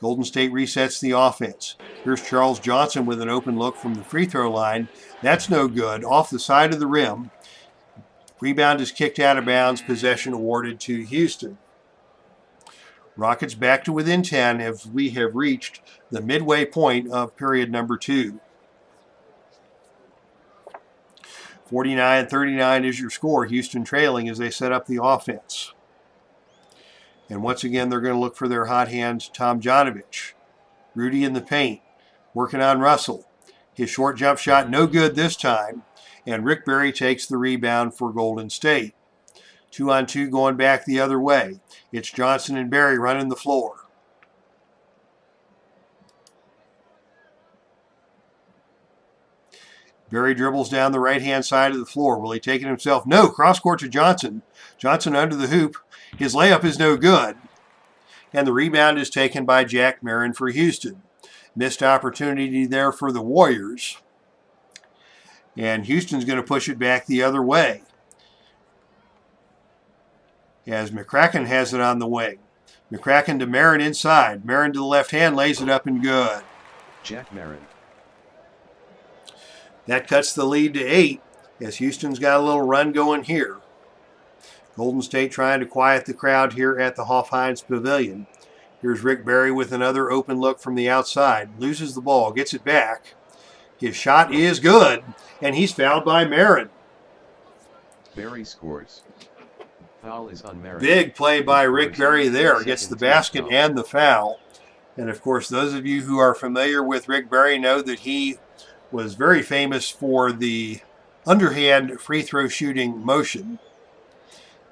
Speaker 1: Golden State resets the offense. Here's Charles Johnson with an open look from the free throw line. That's no good. Off the side of the rim. Rebound is kicked out of bounds. Possession awarded to Houston. Rockets back to within 10 as we have reached the midway point of period number 2. 49-39 is your score. Houston trailing as they set up the offense. And once again, they're going to look for their hot hand, Tomjanovich. Rudy in the paint, working on Russell. His short jump shot, no good this time. And Rick Barry takes the rebound for Golden State. 2-on-2 going back the other way. It's Johnson and Barry running the floor. Barry dribbles down the right-hand side of the floor. Will he take it himself? No, cross-court to Johnson. Johnson under the hoop. His layup is no good. And the rebound is taken by Jack Marin for Houston. Missed opportunity there for the Warriors. And Houston's going to push it back the other way, as McCracken has it on the wing. McCracken to Marin inside. Marin to the left hand, lays it up and good.
Speaker 2: Jack Marin.
Speaker 1: That cuts the lead to 8 as Houston's got a little run going here. Golden State trying to quiet the crowd here at the Hoff-Hines Pavilion. Here's Rick Barry with another open look from the outside. Loses the ball, gets it back. His shot is good, and he's fouled by Marin.
Speaker 2: Barry scores. Foul is on Marin.
Speaker 1: Big play by Rick Barry there. Gets the basket and the foul. And of course, those of you who are familiar with Rick Barry know that he was very famous for the underhand free throw shooting motion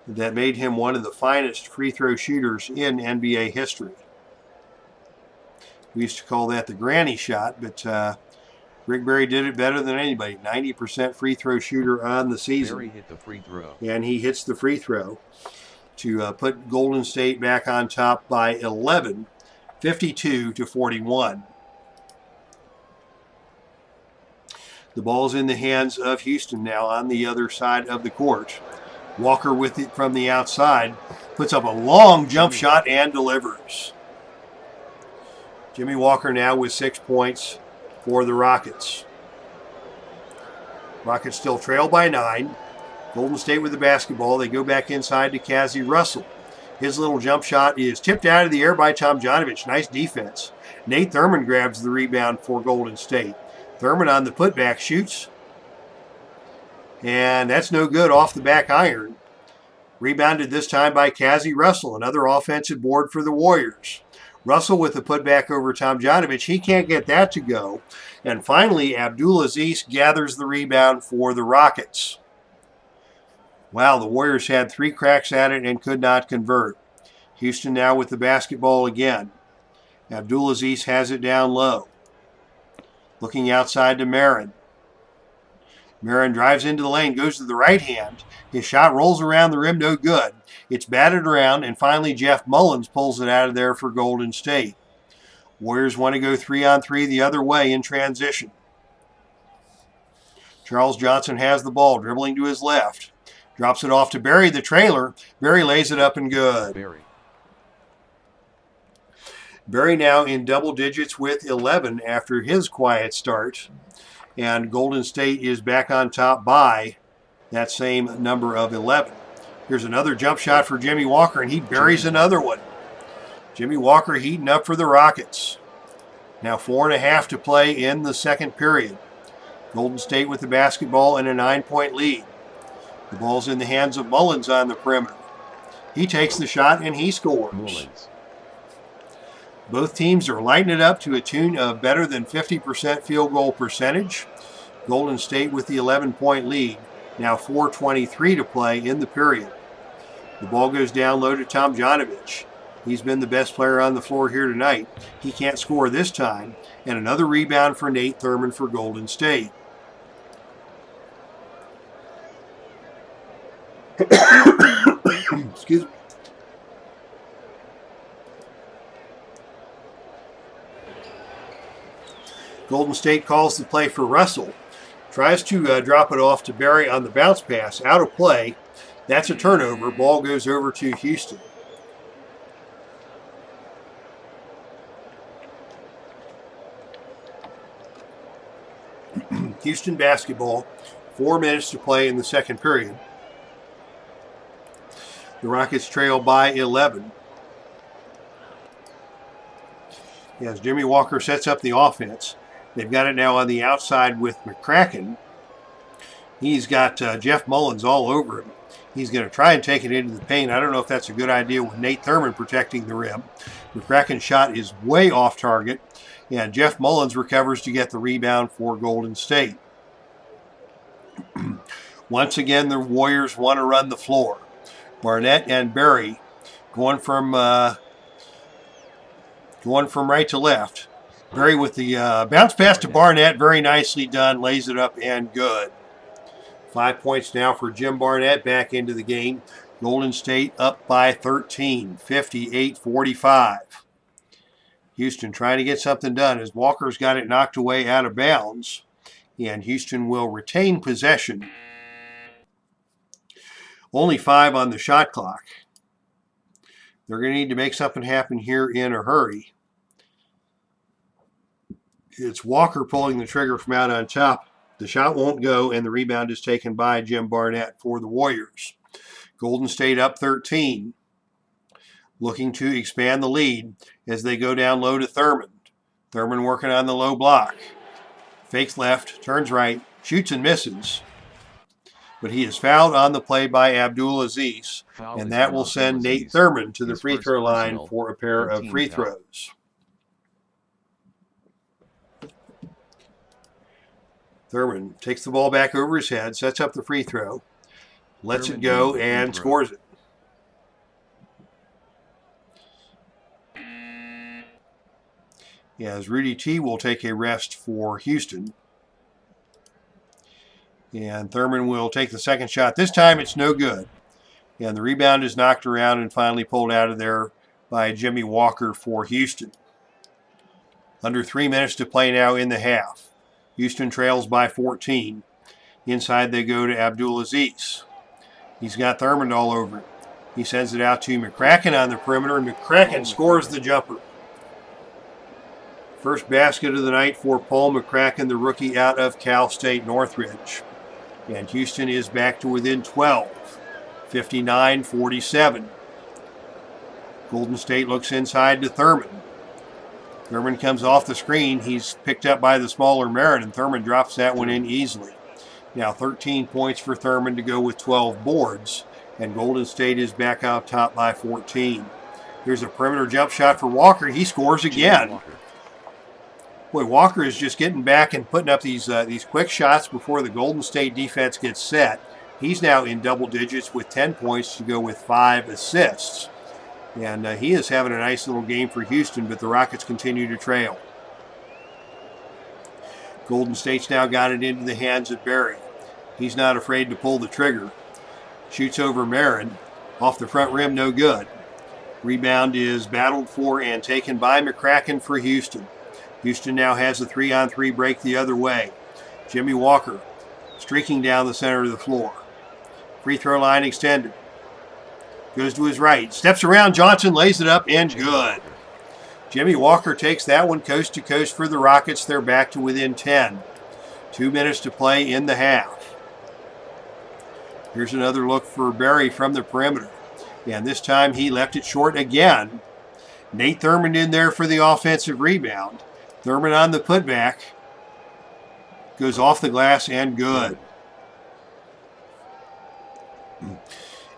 Speaker 1: that made him one of the finest free throw shooters in NBA history. We used to call that the granny shot, but Rick Barry did it better than anybody. 90% free throw shooter on the season.
Speaker 2: Barry hit the free throw.
Speaker 1: And he hits the free throw to put Golden State back on top by 11, 52-41. The ball's in the hands of Houston now on the other side of the court. Walker with it from the outside. Puts up a long jump shot and delivers. Jimmy Walker now with 6 points for the Rockets. Rockets still trail by 9. Golden State with the basketball. They go back inside to Cassie Russell. His little jump shot is tipped out of the air by Tomjanovich. Nice defense. Nate Thurmond grabs the rebound for Golden State. Thurmond on the putback shoots. And that's no good off the back iron. Rebounded this time by Cassie Russell. Another offensive board for the Warriors. Russell with the putback over Tomjanovich. He can't get that to go. And finally, Abdulaziz gathers the rebound for the Rockets. Wow, the Warriors had 3 cracks at it and could not convert. Houston now with the basketball again. Abdulaziz has it down low. Looking outside to Marin. Marin drives into the lane, goes to the right hand. His shot rolls around the rim, no good. It's batted around, and finally Jeff Mullins pulls it out of there for Golden State. Warriors want to go 3-on-3 the other way in transition. Charles Johnson has the ball, dribbling to his left. Drops it off to Barry, the trailer. Barry lays it up and good. Barry now in double digits with 11 after his quiet start. And Golden State is back on top by that same number of 11. Here's another jump shot for Jimmy Walker, and he buries another one. Jimmy Walker heating up for the Rockets. Now 4.5 to play in the second period. Golden State with the basketball and a 9-point lead. The ball's in the hands of Mullins on the perimeter. He takes the shot and he scores.
Speaker 2: Mullins.
Speaker 1: Both teams are lighting it up to a tune of better than 50% field goal percentage. Golden State with the 11-point lead. Now 4:23 to play in the period. The ball goes down low to Tomjanovich. He's been the best player on the floor here tonight. He can't score this time. And another rebound for Nate Thurman for Golden State. Excuse me. Golden State calls the play for Russell. Tries to drop it off to Barry on the bounce pass. Out of play. That's a turnover. Ball goes over to Houston. Houston basketball. 4 minutes to play in the second period. The Rockets trail by 11. As Jimmy Walker sets up the offense. They've got it now on the outside with McCracken. He's got Jeff Mullins all over him. He's going to try and take it into the paint. I don't know if that's a good idea with Nate Thurman protecting the rim. McCracken's shot is way off target. And Jeff Mullins recovers to get the rebound for Golden State. Once again, the Warriors want to run the floor. Barnett and Berry going from right to left. Berry with the bounce pass to Barnett. Very nicely done. Lays it up and good. 5 points now for Jim Barnett back into the game. Golden State up by 13, 58-45. Houston trying to get something done as Walker's got it knocked away out of bounds. And Houston will retain possession. Only 5 on the shot clock. They're going to need to make something happen here in a hurry. It's Walker pulling the trigger from out on top. The shot won't go, and the rebound is taken by Jim Barnett for the Warriors. Golden State up 13, looking to expand the lead as they go down low to Thurman. Thurman working on the low block. Fakes left, turns right, shoots and misses. But he is fouled on the play by Abdulaziz, and that will send Nate Thurman to the free throw line for a pair of free throws. Thurman takes the ball back over his head, sets up the free throw, lets it go, and scores it. As Rudy T will take a rest for Houston. And Thurman will take the second shot. This time it's no good. And the rebound is knocked around and finally pulled out of there by Jimmy Walker for Houston. Under 3 minutes to play now in the half. Houston trails by 14. Inside they go to Abdulaziz. He's got Thurman all over it. He sends it out to McCracken on the perimeter, and McCracken scores the jumper. First basket of the night for Paul McCracken, the rookie out of Cal State Northridge. And Houston is back to within 12, 59-47. Golden State looks inside to Thurman. Thurman comes off the screen. He's picked up by the smaller Merritt, and Thurman drops that one in easily. Now 13 points for Thurman to go with 12 boards, and Golden State is back out top by 14. Here's a perimeter jump shot for Walker. He scores again. Boy, Walker is just getting back and putting up these quick shots before the Golden State defense gets set. He's now in double digits with 10 points to go with 5 assists. And he is having a nice little game for Houston, but the Rockets continue to trail. Golden State's now got it into the hands of Berry. He's not afraid to pull the trigger. Shoots over Marin. Off the front rim, no good. Rebound is battled for and taken by McCracken for Houston. Houston now has a 3-on-3 break the other way. Jimmy Walker streaking down the center of the floor. Free throw line extended. Goes to his right. Steps around Johnson, lays it up, and good. Jimmy Walker takes that one coast to coast for the Rockets. They're back to within 10. 2 minutes to play in the half. Here's another look for Berry from the perimeter. And this time he left it short again. Nate Thurman in there for the offensive rebound. Thurman on the putback. Goes off the glass and good.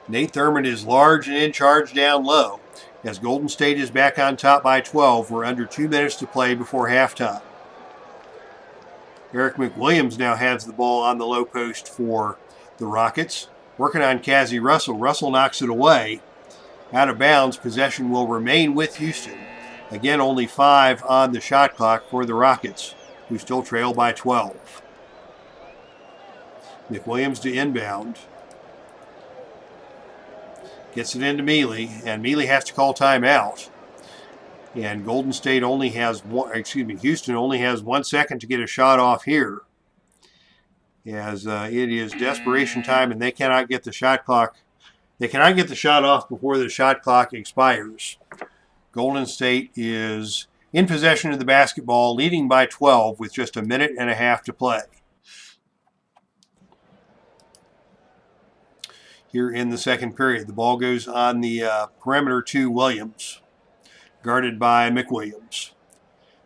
Speaker 1: Nate Thurman is large and in charge down low. As Golden State is back on top by 12, we're under 2 minutes to play before halftime. Eric McWilliams now has the ball on the low post for the Rockets. Working on Cazzie Russell. Russell knocks it away. Out of bounds, possession will remain with Houston. Again, only 5 on the shot clock for the Rockets, who still trail by 12. McWilliams to inbound. Gets it into Mealy, and Mealy has to call timeout. And Golden State only has Houston only has 1 second to get a shot off here. As it is desperation time, and they cannot get the shot clock. They cannot get the shot off before the shot clock expires. Golden State is in possession of the basketball, leading by 12 with just a minute and a half to play. Here in the second period, the ball goes on the perimeter to Williams, guarded by McWilliams.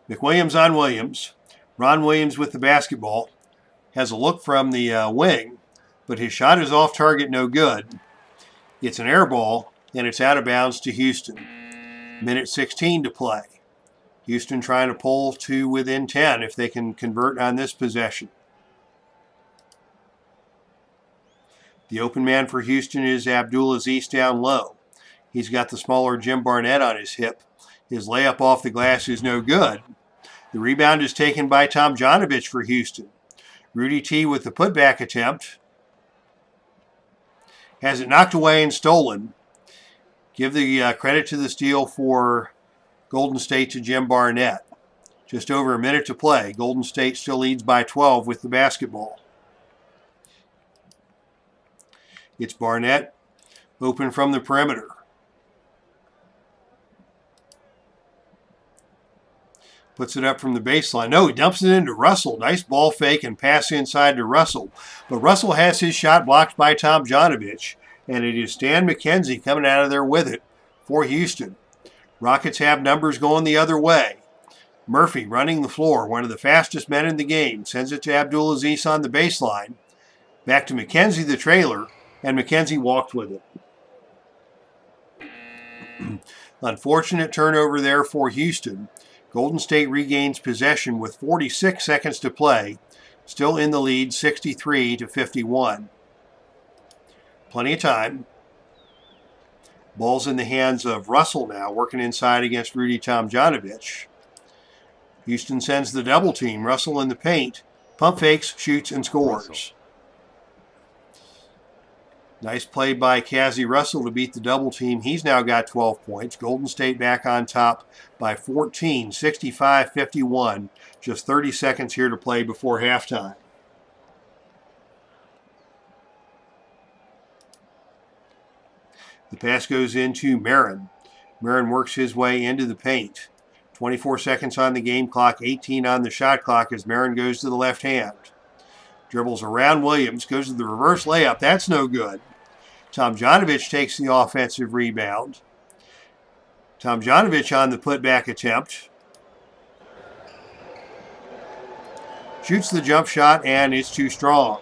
Speaker 1: McWilliams on Williams. Ron Williams with the basketball. Has a look from the wing, but his shot is off target, no good. It's an air ball, and it's out of bounds to Houston. Minute 16 to play. Houston trying to pull to within 10 if they can convert on this possession. The open man for Houston is Abdulaziz down low. He's got the smaller Jim Barnett on his hip. His layup off the glass is no good. The rebound is taken by Tomjanovich for Houston. Rudy T with the putback attempt. Has it knocked away and stolen. Give the credit to the steal for Golden State to Jim Barnett. Just over a minute to play. Golden State still leads by 12 with the basketball. It's Barnett, open from the perimeter. Puts it up from the baseline. No, he dumps it into Russell. Nice ball fake and pass inside to Russell. But Russell has his shot blocked by Tomjanovich, and it is Stan McKenzie coming out of there with it for Houston. Rockets have numbers going the other way. Murphy running the floor, one of the fastest men in the game, sends it to Abdulaziz on the baseline. Back to McKenzie, the trailer, and McKenzie walked with it. Unfortunate turnover there for Houston. Golden State regains possession with 46 seconds to play. Still in the lead, 63-51. Plenty of time. Ball's in the hands of Russell now, working inside against Rudy Tomjanovich. Houston sends the double team. Russell in the paint. Pump fakes, shoots, and scores.
Speaker 2: Russell.
Speaker 1: Nice play by Cazzie Russell to beat the double team. He's now got 12 points. Golden State back on top by 14, 65-51. Just 30 seconds here to play before halftime. The pass goes into Marin. Marin works his way into the paint. 24 seconds on the game clock, 18 on the shot clock as Marin goes to the left hand. Dribbles around Williams, goes to the reverse layup. That's no good. Tomjanovich takes the offensive rebound. Tomjanovich on the putback attempt. Shoots the jump shot, and it's too strong.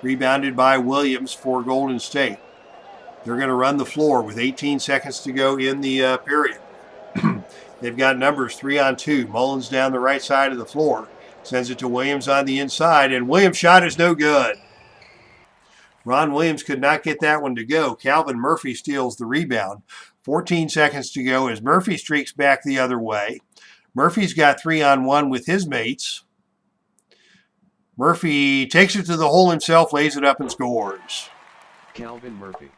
Speaker 1: Rebounded by Williams for Golden State. They're going to run the floor with 18 seconds to go in the period. They've got numbers 3 on 2. Mullins down the right side of the floor. Sends it to Williams on the inside, and Williams' shot is no good. Ron Williams could not get that one to go. Calvin Murphy steals the rebound. 14 seconds to go as Murphy streaks back the other way. Murphy's got 3 on 1 with his mates. Murphy takes it to the hole himself, lays it up, and scores.
Speaker 2: Calvin Murphy.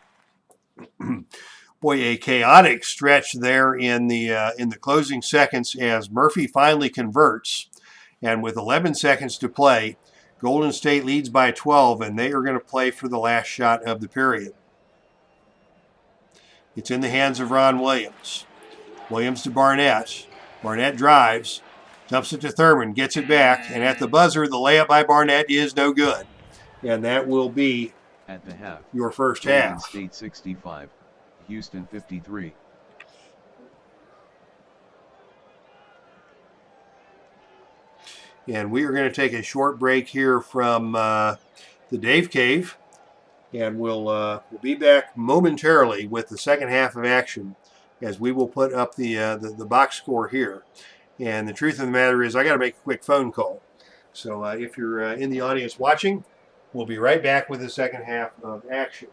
Speaker 1: Boy, a chaotic stretch there in the closing seconds as Murphy finally converts. And with 11 seconds to play, Golden State leads by 12, and they are going to play for the last shot of the period. It's in the hands of Ron Williams. Williams to Barnett. Barnett drives, dumps it to Thurman, gets it back, and at the buzzer, the layup by Barnett is no good. And that will be
Speaker 2: at the half.
Speaker 1: Your first
Speaker 2: Golden
Speaker 1: half.
Speaker 2: State 65, Houston 53.
Speaker 1: And we are going to take a short break here from the Dave Cave, and we'll be back momentarily with the second half of action, as we will put up the box score here. And the truth of the matter is, I got to make a quick phone call. So if you're in the audience watching, we'll be right back with the second half of action.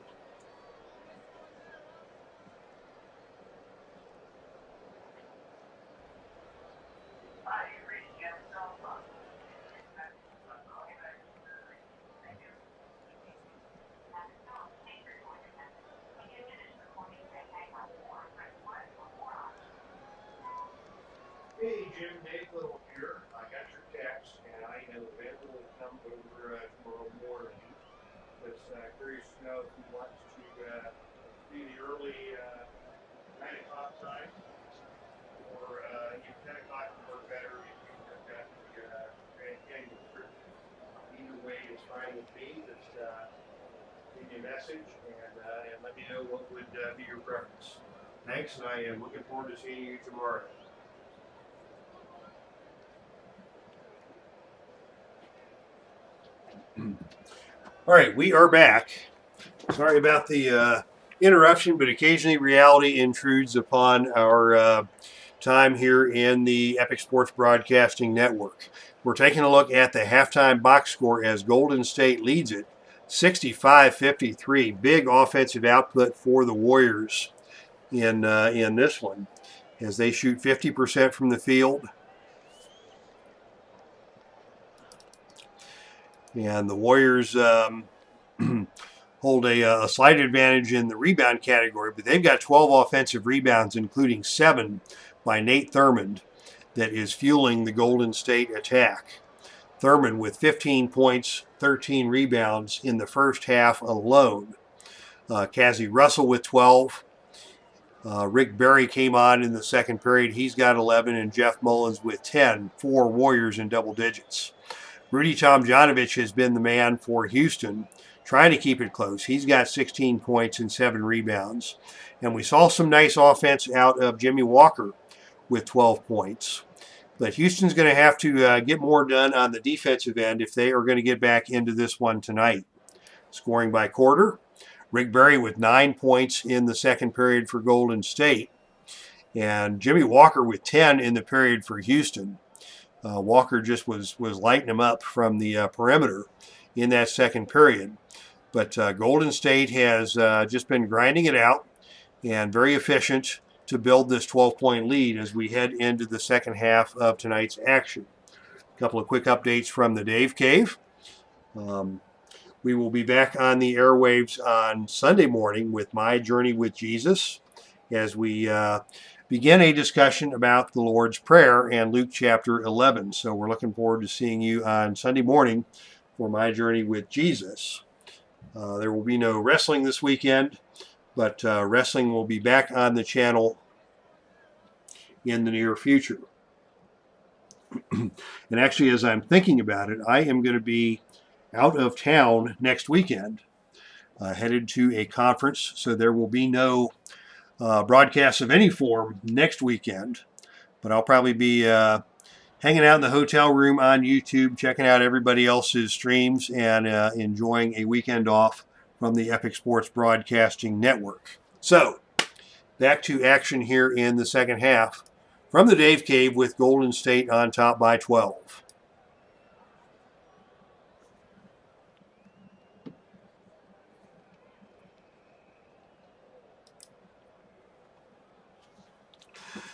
Speaker 1: Hey Jim, Dave Little here. I got your text, and I am available to come over tomorrow morning. Just curious to know if you want to do the early 9 o'clock time, or if 10 o'clock would work better if you have got the Grand Canyon trip. Either way is fine with me. Just leave me a message and let me know what would be your preference. Thanks, and I am looking forward to seeing you tomorrow. All right, we are back. Sorry about the interruption, but occasionally reality intrudes upon our time here in the Epic Sports Broadcasting Network. We're taking a look at the halftime box score as Golden State leads it 65-53. Big offensive output for the Warriors in this one, as they shoot 50% from the field. And the Warriors hold a slight advantage in the rebound category, but they've got 12 offensive rebounds, including 7 by Nate Thurmond, that is fueling the Golden State attack. Thurmond with 15 points, 13 rebounds in the first half alone. Cazzie Russell with 12. Rick Barry came on in the second period. He's got 11, and Jeff Mullins with 10. 4 Warriors in double digits. Rudy Tomjanovich has been the man for Houston, trying to keep it close. He's got 16 points and 7 rebounds. And we saw some nice offense out of Jimmy Walker with 12 points. But Houston's going to have to get more done on the defensive end if they are going to get back into this one tonight. Scoring by quarter, Rick Barry with 9 points in the second period for Golden State, and Jimmy Walker with 10 in the period for Houston. Walker just was lighting him up from the perimeter in that second period. But Golden State has just been grinding it out and very efficient to build this 12-point lead as we head into the second half of tonight's action. A couple of quick updates from the Dave Cave. We will be back on the airwaves on Sunday morning with My Journey with Jesus, as we begin a discussion about the Lord's Prayer and Luke chapter 11. So we're looking forward to seeing you on Sunday morning for My Journey with Jesus. There will be no wrestling this weekend, but wrestling will be back on the channel in the near future. And actually, as I'm thinking about it, I am going to be out of town next weekend, headed to a conference, so there will be no broadcasts of any form next weekend, but I'll probably be hanging out in the hotel room on YouTube, checking out everybody else's streams, and enjoying a weekend off from the Epic Sports Broadcasting Network. So, back to action here in the second half from the Dave Cave with Golden State on top by 12.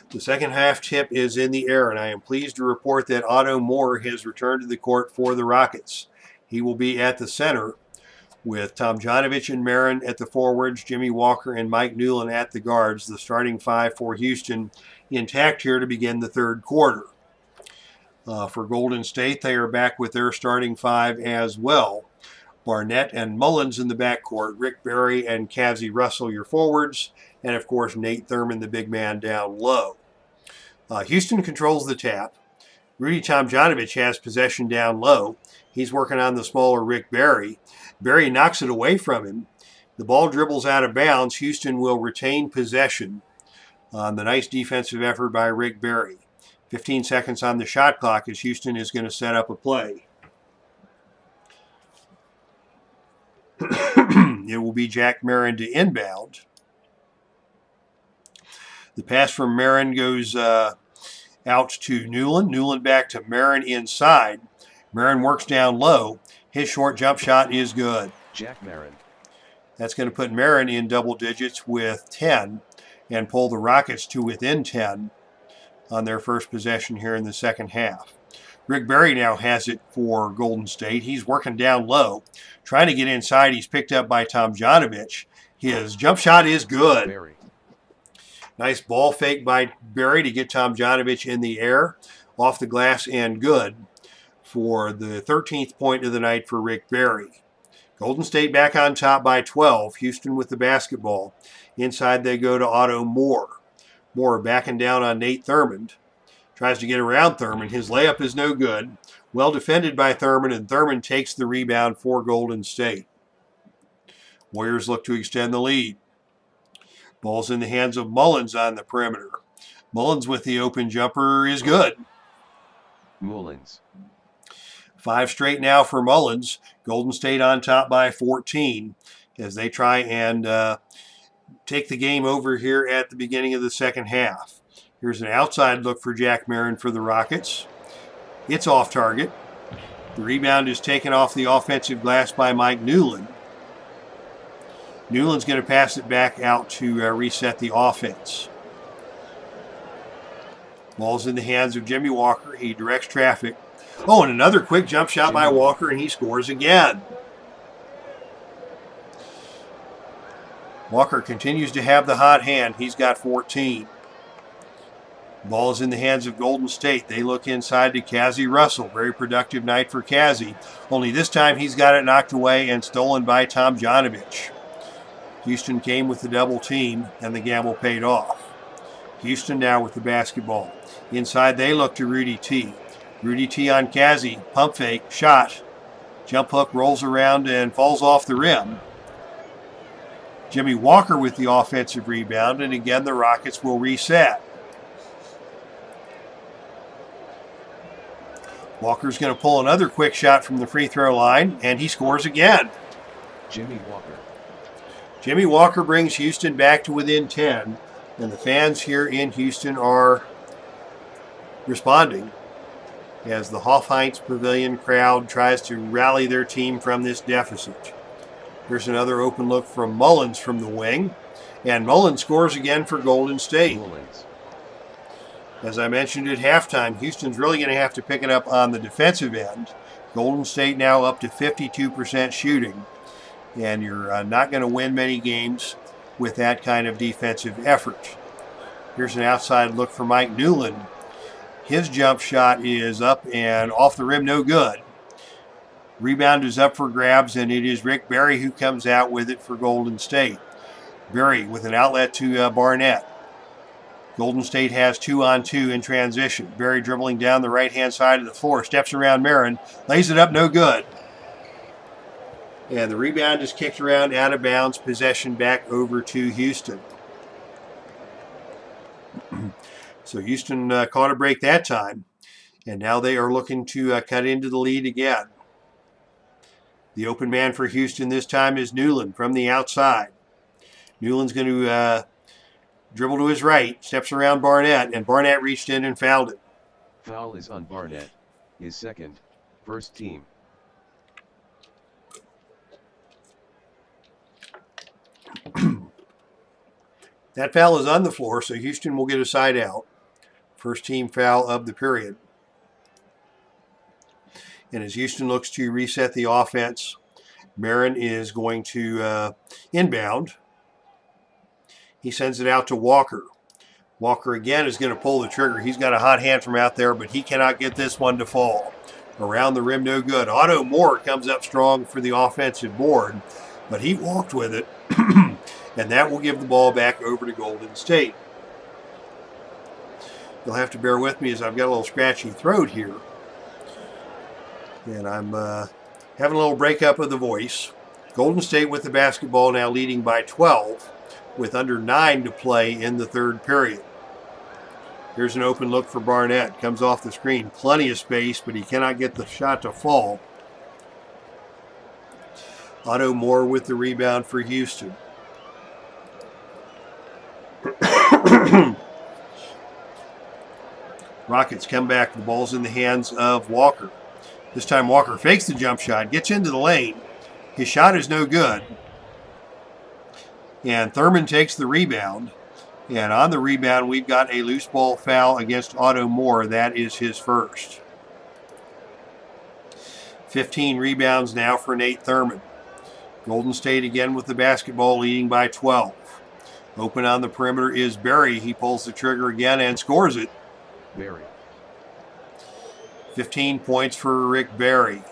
Speaker 1: The second half tip is in the air, and I am pleased to report that Otto Moore has returned to the court for the Rockets. He will be at the center with Tomjanovich and Marin at the forwards, Jimmy Walker and Mike Newland at the guards, the starting 5 for Houston intact here to begin the third quarter. For Golden State, they are back with their starting 5 as well. Barnett and Mullins in the backcourt, Rick Barry and Cazzie Russell your forwards, and of course Nate Thurmond, the big man, down low. Houston controls the tap. Rudy Tomjanovich has possession down low. He's working on the smaller Rick Barry. Barry knocks it away from him. The ball dribbles out of bounds. Houston will retain possession on the nice defensive effort by Rick Barry. 15 seconds on the shot clock as Houston is going to set up a play. It will be Jack Marin to inbound. The pass from Marin goes out to Newland. Newland back to Marin inside. Marin works down low. His short jump shot is good.
Speaker 2: Jack Marin.
Speaker 1: That's going to put Marin in double digits with 10 and pull the Rockets to within 10 on their first possession here in the second half. Rick Barry now has it for Golden State. He's working down low, trying to get inside. He's picked up by Tomjanovich. His jump shot is good.
Speaker 2: Barry.
Speaker 1: Nice ball fake by Barry to get Tomjanovich in the air, off the glass and good for the 13th point of the night for Rick Barry. Golden State back on top by 12. Houston with the basketball. Inside they go to Otto Moore. Moore backing down on Nate Thurmond. Tries to get around Thurmond. His layup is no good. Well defended by Thurmond, and Thurmond takes the rebound for Golden State. Warriors look to extend the lead. Ball's in the hands of Mullins on the perimeter. Mullins with the open jumper is good.
Speaker 2: Mullins.
Speaker 1: 5 straight now for Mullins. Golden State on top by 14 as they try and take the game over here at the beginning of the second half. Here's an outside look for Jack Marin for the Rockets. It's off target. The rebound is taken off the offensive glass by Mike Newland. Newland's going to pass it back out to reset the offense. Ball's in the hands of Jimmy Walker. He directs traffic. Oh, and another quick jump shot by Walker, and he scores again. Walker continues to have the hot hand. He's got 14. Ball is in the hands of Golden State. They look inside to Cazzie Russell. Very productive night for Cazzie. Only this time he's got it knocked away and stolen by Tomjanovich. Houston came with the double team, and the gamble paid off. Houston now with the basketball. Inside they look to Rudy T. Rudy T on Cazzie. Pump fake. Shot. Jump hook rolls around and falls off the rim. Jimmy Walker with the offensive rebound, and again the Rockets will reset. Walker's going to pull another quick shot from the free throw line, and he scores again.
Speaker 2: Jimmy Walker.
Speaker 1: Jimmy Walker brings Houston back to within 10, and the fans here in Houston are responding as the Hoff-Heinz Pavilion crowd tries to rally their team from this deficit. Here's another open look from Mullins from the wing, and Mullins scores again for Golden State.
Speaker 2: Mullins.
Speaker 1: As I mentioned at halftime, Houston's really going to have to pick it up on the defensive end. Golden State now up to 52% shooting, and you're not going to win many games with that kind of defensive effort. Here's an outside look for Mike Newland. His jump shot is up and off the rim, no good. Rebound is up for grabs, and it is Rick Barry who comes out with it for Golden State. Barry with an outlet to Barnett. Golden State has 2-on-2 in transition. Barry dribbling down the right-hand side of the floor, steps around Marin, lays it up, no good. And the rebound is kicked around out of bounds, possession back over to Houston. So Houston caught a break that time, and now they are looking to cut into the lead again. The open man for Houston this time is Newland from the outside. Newland's going to dribble to his right, steps around Barnett, and Barnett reached in and fouled him.
Speaker 2: Foul is on Barnett, his second, first team.
Speaker 1: That foul is on the floor, so Houston will get a side out. First team foul of the period. And as Houston looks to reset the offense, Marin is going to inbound. He sends it out to Walker. Walker again is going to pull the trigger. He's got a hot hand from out there, but he cannot get this one to fall. Around the rim, no good. Otto Moore comes up strong for the offensive board, but he walked with it, and that will give the ball back over to Golden State. You'll have to bear with me as I've got a little scratchy throat here, and I'm having a little breakup of the voice. Golden State with the basketball now leading by 12. With under 9 to play in the third period. Here's an open look for Barnett. Comes off the screen. Plenty of space, but he cannot get the shot to fall. Otto Moore with the rebound for Houston. Rockets come back. The ball's in the hands of Walker. This time Walker fakes the jump shot, gets into the lane. His shot is no good. And Thurman takes the rebound. And on the rebound, we've got a loose ball foul against Otto Moore. That is his first. 15 rebounds now for Nate Thurman. Golden State again with the basketball, leading by 12. Open on the perimeter is Berry. He pulls the trigger again and scores it.
Speaker 2: Berry.
Speaker 1: 15 points for Rick Berry.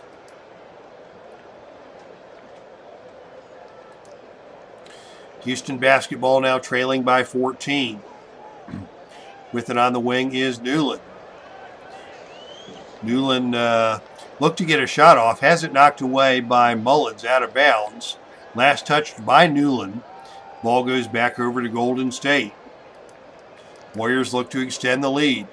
Speaker 1: Houston basketball now trailing by 14. With it on the wing is Newland. Newland looked to get a shot off. Has it knocked away by Mullins out of bounds. Last touched by Newland. Ball goes back over to Golden State. Warriors look to extend the lead.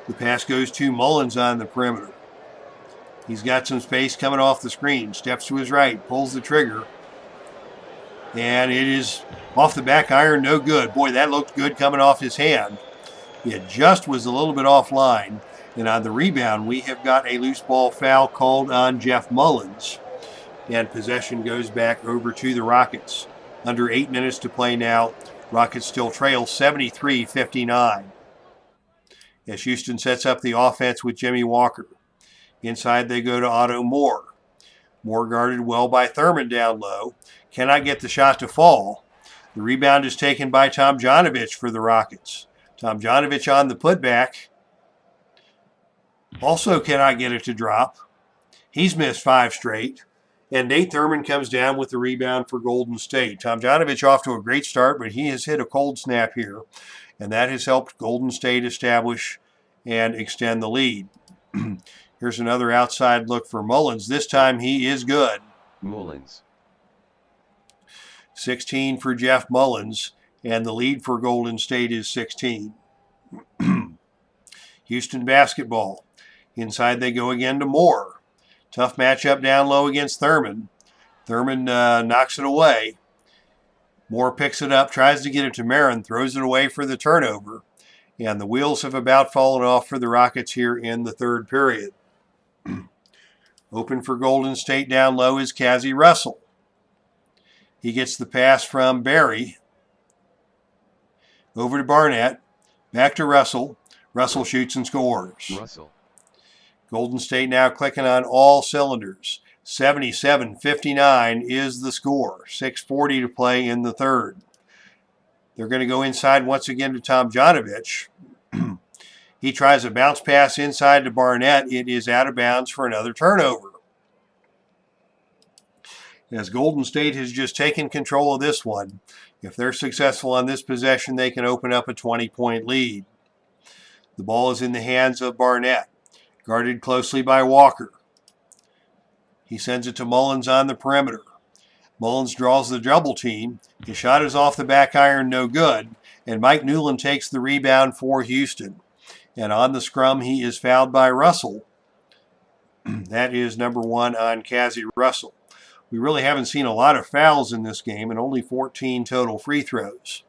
Speaker 1: The pass goes to Mullins on the perimeter. He's got some space coming off the screen. Steps to his right, pulls the trigger. And it is off the back iron, no good. Boy, that looked good coming off his hand. It just was a little bit offline. And on the rebound, we have got a loose ball foul called on Jeff Mullins. And possession goes back over to the Rockets. Under 8 minutes to play now. Rockets still trail 73-59. As Houston sets up the offense with Jimmy Walker. Inside they go to Otto Moore. Moore guarded well by Thurman down low. Cannot get the shot to fall. The rebound is taken by Tomjanovich for the Rockets. Tomjanovich on the putback. Also cannot get it to drop. He's missed 5 straight. And Nate Thurman comes down with the rebound for Golden State. Tomjanovich off to a great start, but he has hit a cold snap here. And that has helped Golden State establish and extend the lead. Here's another outside look for Mullins. This time he is good.
Speaker 2: Mullins.
Speaker 1: 16 for Jeff Mullins, and the lead for Golden State is 16. Houston basketball. Inside they go again to Moore. Tough matchup down low against Thurman. Thurman knocks it away. Moore picks it up, tries to get it to Marin, throws it away for the turnover. And the wheels have about fallen off for the Rockets here in the third period. Open for Golden State down low is Cazzie Russell. He gets the pass from Berry. Over to Barnett. Back to Russell. Russell shoots and scores.
Speaker 2: Russell.
Speaker 1: Golden State now clicking on all cylinders. 77-59 is the score. 6:40 to play in the third. They're going to go inside once again to Tomjanovich. He tries a bounce pass inside to Barnett. It is out of bounds for another turnover. As Golden State has just taken control of this one, if they're successful on this possession, they can open up a 20-point lead. The ball is in the hands of Barnett, guarded closely by Walker. He sends it to Mullins on the perimeter. Mullins draws the double team. His shot is off the back iron, no good. And Mike Newland takes the rebound for Houston. And on the scrum, he is fouled by Russell. That is number 1 on Cazzie Russell. We really haven't seen a lot of fouls in this game and only 14 total free throws.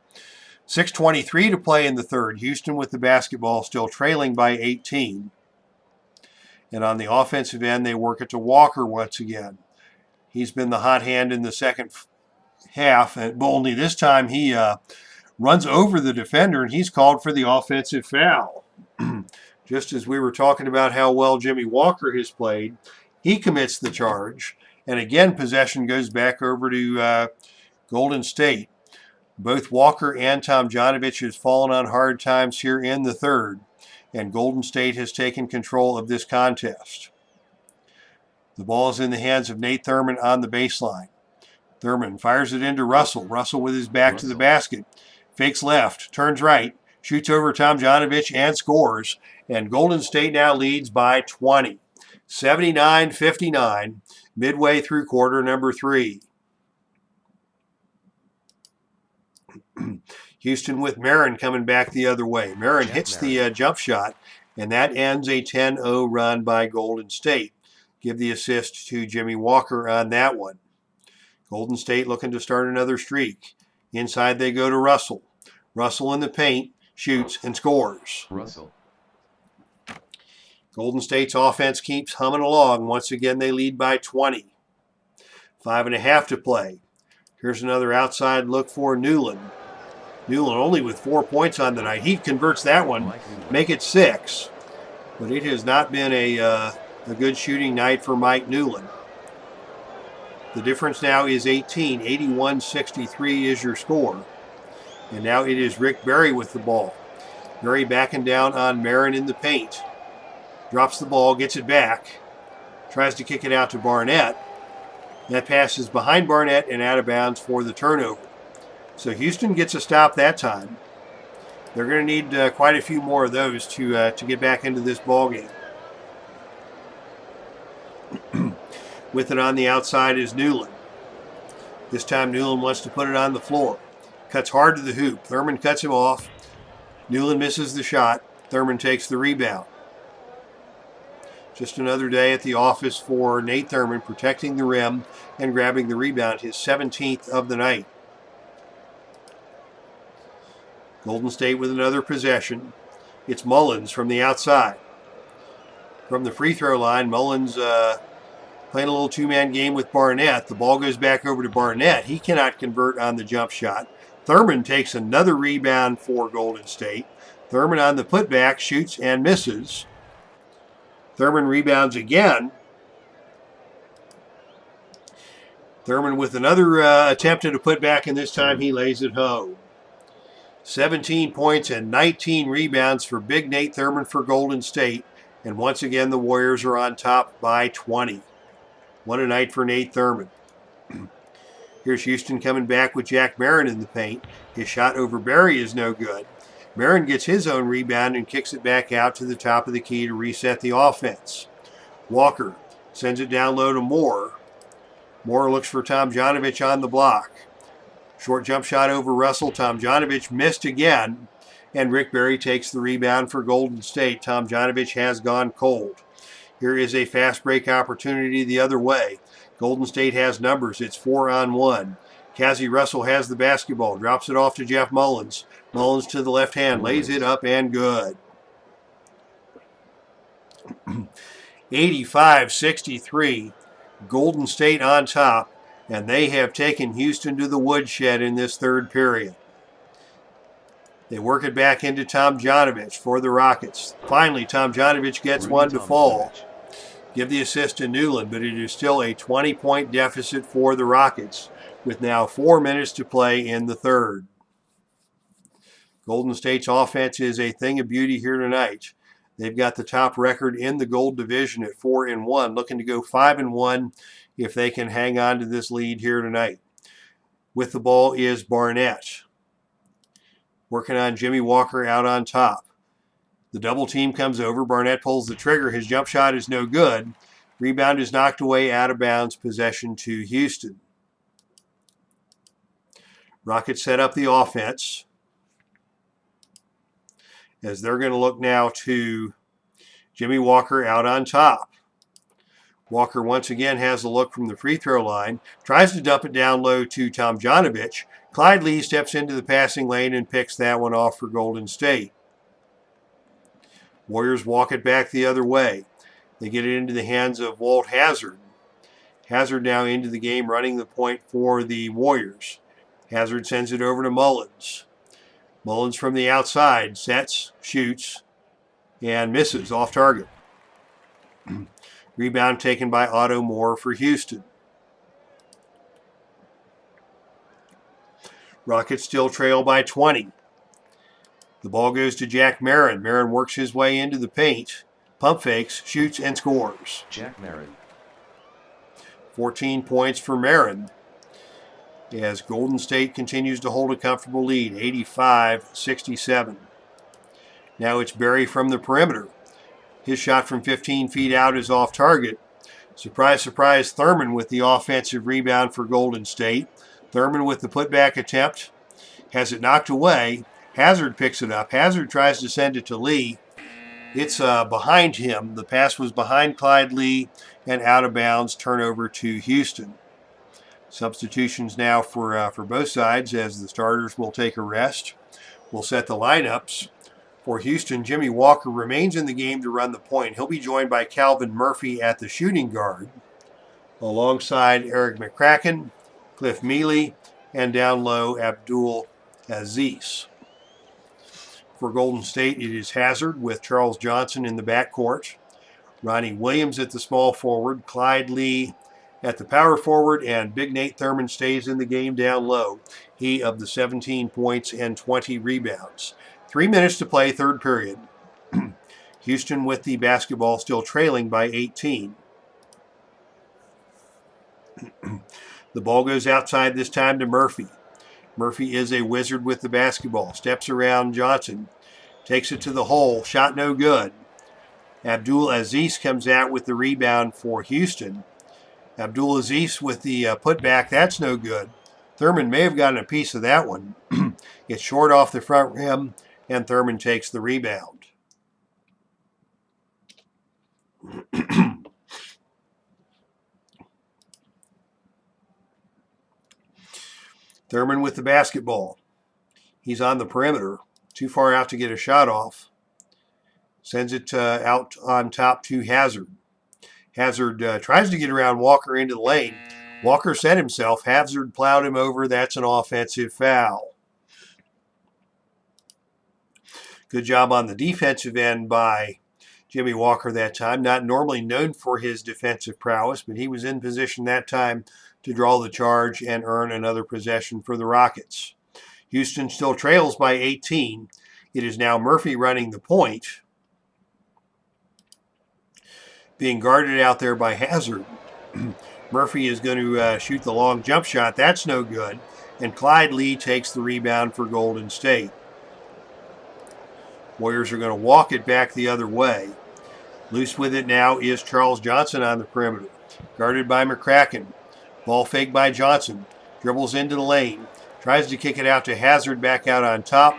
Speaker 1: 6:23 to play in the third. Houston with the basketball still trailing by 18. And on the offensive end, they work it to Walker once again. He's been the hot hand in the second half, but only this time he runs over the defender, and he's called for the offensive foul. Just as we were talking about how well Jimmy Walker has played, he commits the charge. And again, possession goes back over to Golden State. Both Walker and Tomjanovich has fallen on hard times here in the third, and Golden State has taken control of this contest. The ball is in the hands of Nate Thurman on the baseline. Thurman fires it into Russell. Russell with his back to the basket. Fakes left, turns right, shoots over Tomjanovich and scores. And Golden State now leads by 20. 79-59, midway through quarter number 3. Houston with Marin coming back the other way. Marin hits the jump shot, and that ends a 10-0 run by Golden State. Give the assist to Jimmy Walker on that one. Golden State looking to start another streak. Inside they go to Russell. Russell in the paint, shoots and scores.
Speaker 2: Russell.
Speaker 1: Golden State's offense keeps humming along. Once again, they lead by 20. 5.5 to play. Here's another outside look for Newland. Newland only with 4 points on the night. He converts that one, make it 6. But it has not been a good shooting night for Mike Newland. The difference now is 18. 81-63 is your score. And now it is Rick Barry with the ball. Barry backing down on Marin in the paint. Drops the ball, gets it back. Tries to kick it out to Barnett. That pass is behind Barnett and out of bounds for the turnover. So Houston gets a stop that time. They're going to need quite a few more of those to get back into this ball game. With it on the outside is Newland. This time Newland wants to put it on the floor. Cuts hard to the hoop. Thurman cuts him off. Newland misses the shot. Thurman takes the rebound. Just another day at the office for Nate Thurman, protecting the rim and grabbing the rebound, his 17th of the night. Golden State with another possession. It's Mullins from the outside. From the free throw line, Mullins playing a little two-man game with Barnett. The ball goes back over to Barnett. He cannot convert on the jump shot. Thurman takes another rebound for Golden State. Thurman on the putback, shoots and misses. Thurman rebounds again. Thurman with another attempt at a putback, and this time he lays it home. 17 points and 19 rebounds for Big Nate Thurman for Golden State. And once again, the Warriors are on top by 20. What a night for Nate Thurman. Here's Houston coming back with Jack Marin in the paint. His shot over Barry is no good. Marin gets his own rebound and kicks it back out to the top of the key to reset the offense. Walker sends it down low to Moore. Moore looks for Tomjanovich on the block. Short jump shot over Russell. Tomjanovich missed again, and Rick Barry takes the rebound for Golden State. Tomjanovich has gone cold. Here is a fast break opportunity the other way. Golden State has numbers. It's 4-on-1. Cassie Russell has the basketball, drops it off to Jeff Mullins. Mullins to the left hand, lays it up and good. 85-63, Golden State on top, and they have taken Houston to the woodshed in this third period. They work it back into Tomjanovich for the Rockets. Finally, Tomjanovich gets one to fall. Give the assist to Newland, but it is still a 20-point deficit for the Rockets, with now 4 minutes to play in the third. Golden State's offense is a thing of beauty here tonight. They've got the top record in the Gold Division at 4-1, looking to go 5-1 if they can hang on to this lead here tonight. With the ball is Barnett. Working on Jimmy Walker out on top. The double team comes over. Barnett pulls the trigger. His jump shot is no good. Rebound is knocked away out of bounds. Possession to Houston. Rockets set up the offense, as they're going to look now to Jimmy Walker out on top. Walker once again has a look from the free throw line. Tries to dump it down low to Tomjanovich. Clyde Lee steps into the passing lane and picks that one off for Golden State. Warriors walk it back the other way. They get it into the hands of Walt Hazard. Hazard now into the game, running the point for the Warriors. Hazard sends it over to Mullins. Mullins from the outside, sets, shoots, and misses off target. Rebound taken by Otto Moore for Houston. Rockets still trail by 20. The ball goes to Jack Marin. Marin works his way into the paint. Pump fakes, shoots, and scores.
Speaker 2: Jack Marin.
Speaker 1: 14 points for Marin, as Golden State continues to hold a comfortable lead, 85-67. Now it's Barry from the perimeter. His shot from 15 feet out is off target. Surprise, surprise, Thurman with the offensive rebound for Golden State. Thurman with the putback attempt Has it knocked away. Hazard picks it up. Hazard tries to send it to Lee. It's behind him. The pass was behind Clyde Lee and out of bounds. Turnover to Houston. Substitutions now for both sides as the starters will take a rest. We'll set the lineups. For Houston, Jimmy Walker remains in the game to run the point. He'll be joined by Calvin Murphy at the shooting guard, alongside Eric McCracken, Cliff Mealy, and down low, Abdul Aziz. For Golden State, it is Hazard with Charles Johnson in the backcourt, Ronnie Williams at the small forward, Clyde Lee at the power forward, and Big Nate Thurman stays in the game down low. He of the 17 points and 20 rebounds. 3 minutes to play, third period. Houston with the basketball still trailing by 18. The ball goes outside this time to Murphy. Murphy is a wizard with the basketball. Steps around Johnson. Takes it to the hole. Shot no good. Abdul Aziz comes out with the rebound for Houston. Abdul Aziz with the putback. That's no good. Thurman may have gotten a piece of that one. It's short off the front rim, and Thurman takes the rebound. Thurman with the basketball. He's on the perimeter. Too far out to get a shot off. Sends it out on top to Hazard. Hazard tries to get around Walker into the lane. Walker set himself. Hazard plowed him over. That's an offensive foul. Good job on the defensive end by Jimmy Walker that time. Not normally known for his defensive prowess, but he was in position that time to draw the charge and earn another possession for the Rockets. Houston still trails by 18. It is now Murphy running the point. Being guarded out there by Hazard. Murphy is going to shoot the long jump shot. That's no good. And Clyde Lee takes the rebound for Golden State. Warriors are going to walk it back the other way. Loose with it now is Charles Johnson on the perimeter. Guarded by McCracken. Ball fake by Johnson. Dribbles into the lane. Tries to kick it out to Hazard back out on top.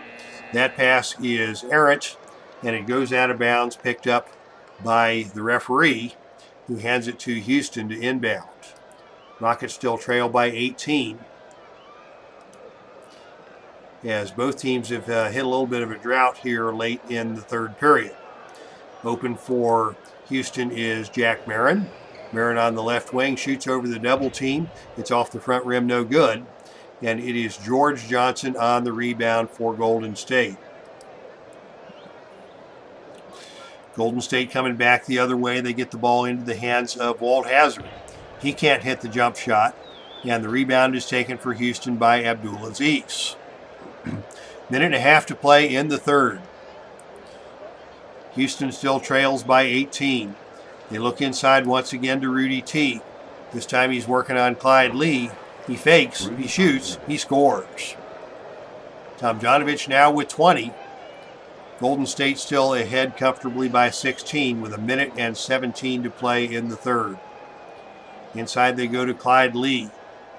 Speaker 1: That pass is errant, and it goes out of bounds, picked up by the referee, who hands it to Houston to inbound. Rockets still trail by 18. As both teams have hit a little bit of a drought here late in the third period. Open for Houston is Jack Marin. Marin on the left wing shoots over the double team. It's off the front rim, no good. And it is George Johnson on the rebound for Golden State. Golden State coming back the other way. They get the ball into the hands of Walt Hazard. He can't hit the jump shot. And the rebound is taken for Houston by Abdul Aziz. Minute and a half to play in the third. Houston still trails by 18. They look inside once again to Rudy T. This time he's working on Clyde Lee. He fakes, he shoots, he scores. Tomjanovich now with 20. Golden State still ahead comfortably by 16 with a minute and 17 to play in the third. Inside they go to Clyde Lee.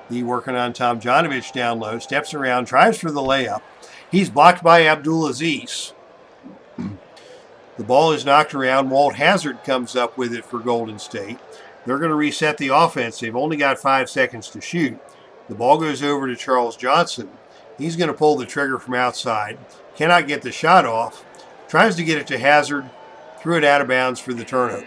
Speaker 1: Lee working on Tomjanovich down low, steps around, tries for the layup. He's blocked by Abdul Aziz. The ball is knocked around. Walt Hazard comes up with it for Golden State. They're going to reset the offense. They've only got 5 seconds to shoot. The ball goes over to Charles Johnson. He's going to pull the trigger from outside. Cannot get the shot off. Tries to get it to Hazard. Threw it out of bounds for the turnover.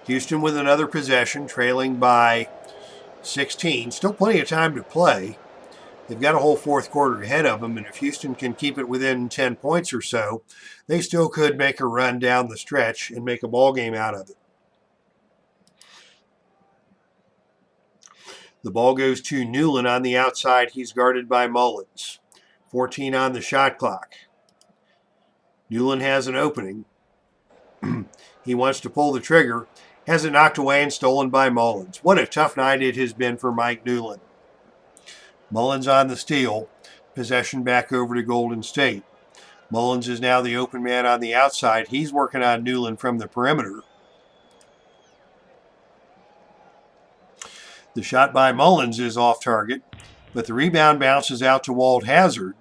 Speaker 1: Houston with another possession, trailing by 16. Still plenty of time to play. They've got a whole fourth quarter ahead of them, and if Houston can keep it within 10 points or so, they still could make a run down the stretch and make a ball game out of it. The ball goes to Newland on the outside. He's guarded by Mullins. 14 on the shot clock. Newland has an opening. He wants to pull the trigger. Has it knocked away and stolen by Mullins. What a tough night it has been for Mike Newland. Mullins on the steal. Possession back over to Golden State. Mullins is now the open man on the outside. He's working on Newland from the perimeter. The shot by Mullins is off target, but the rebound bounces out to Walt Hazard.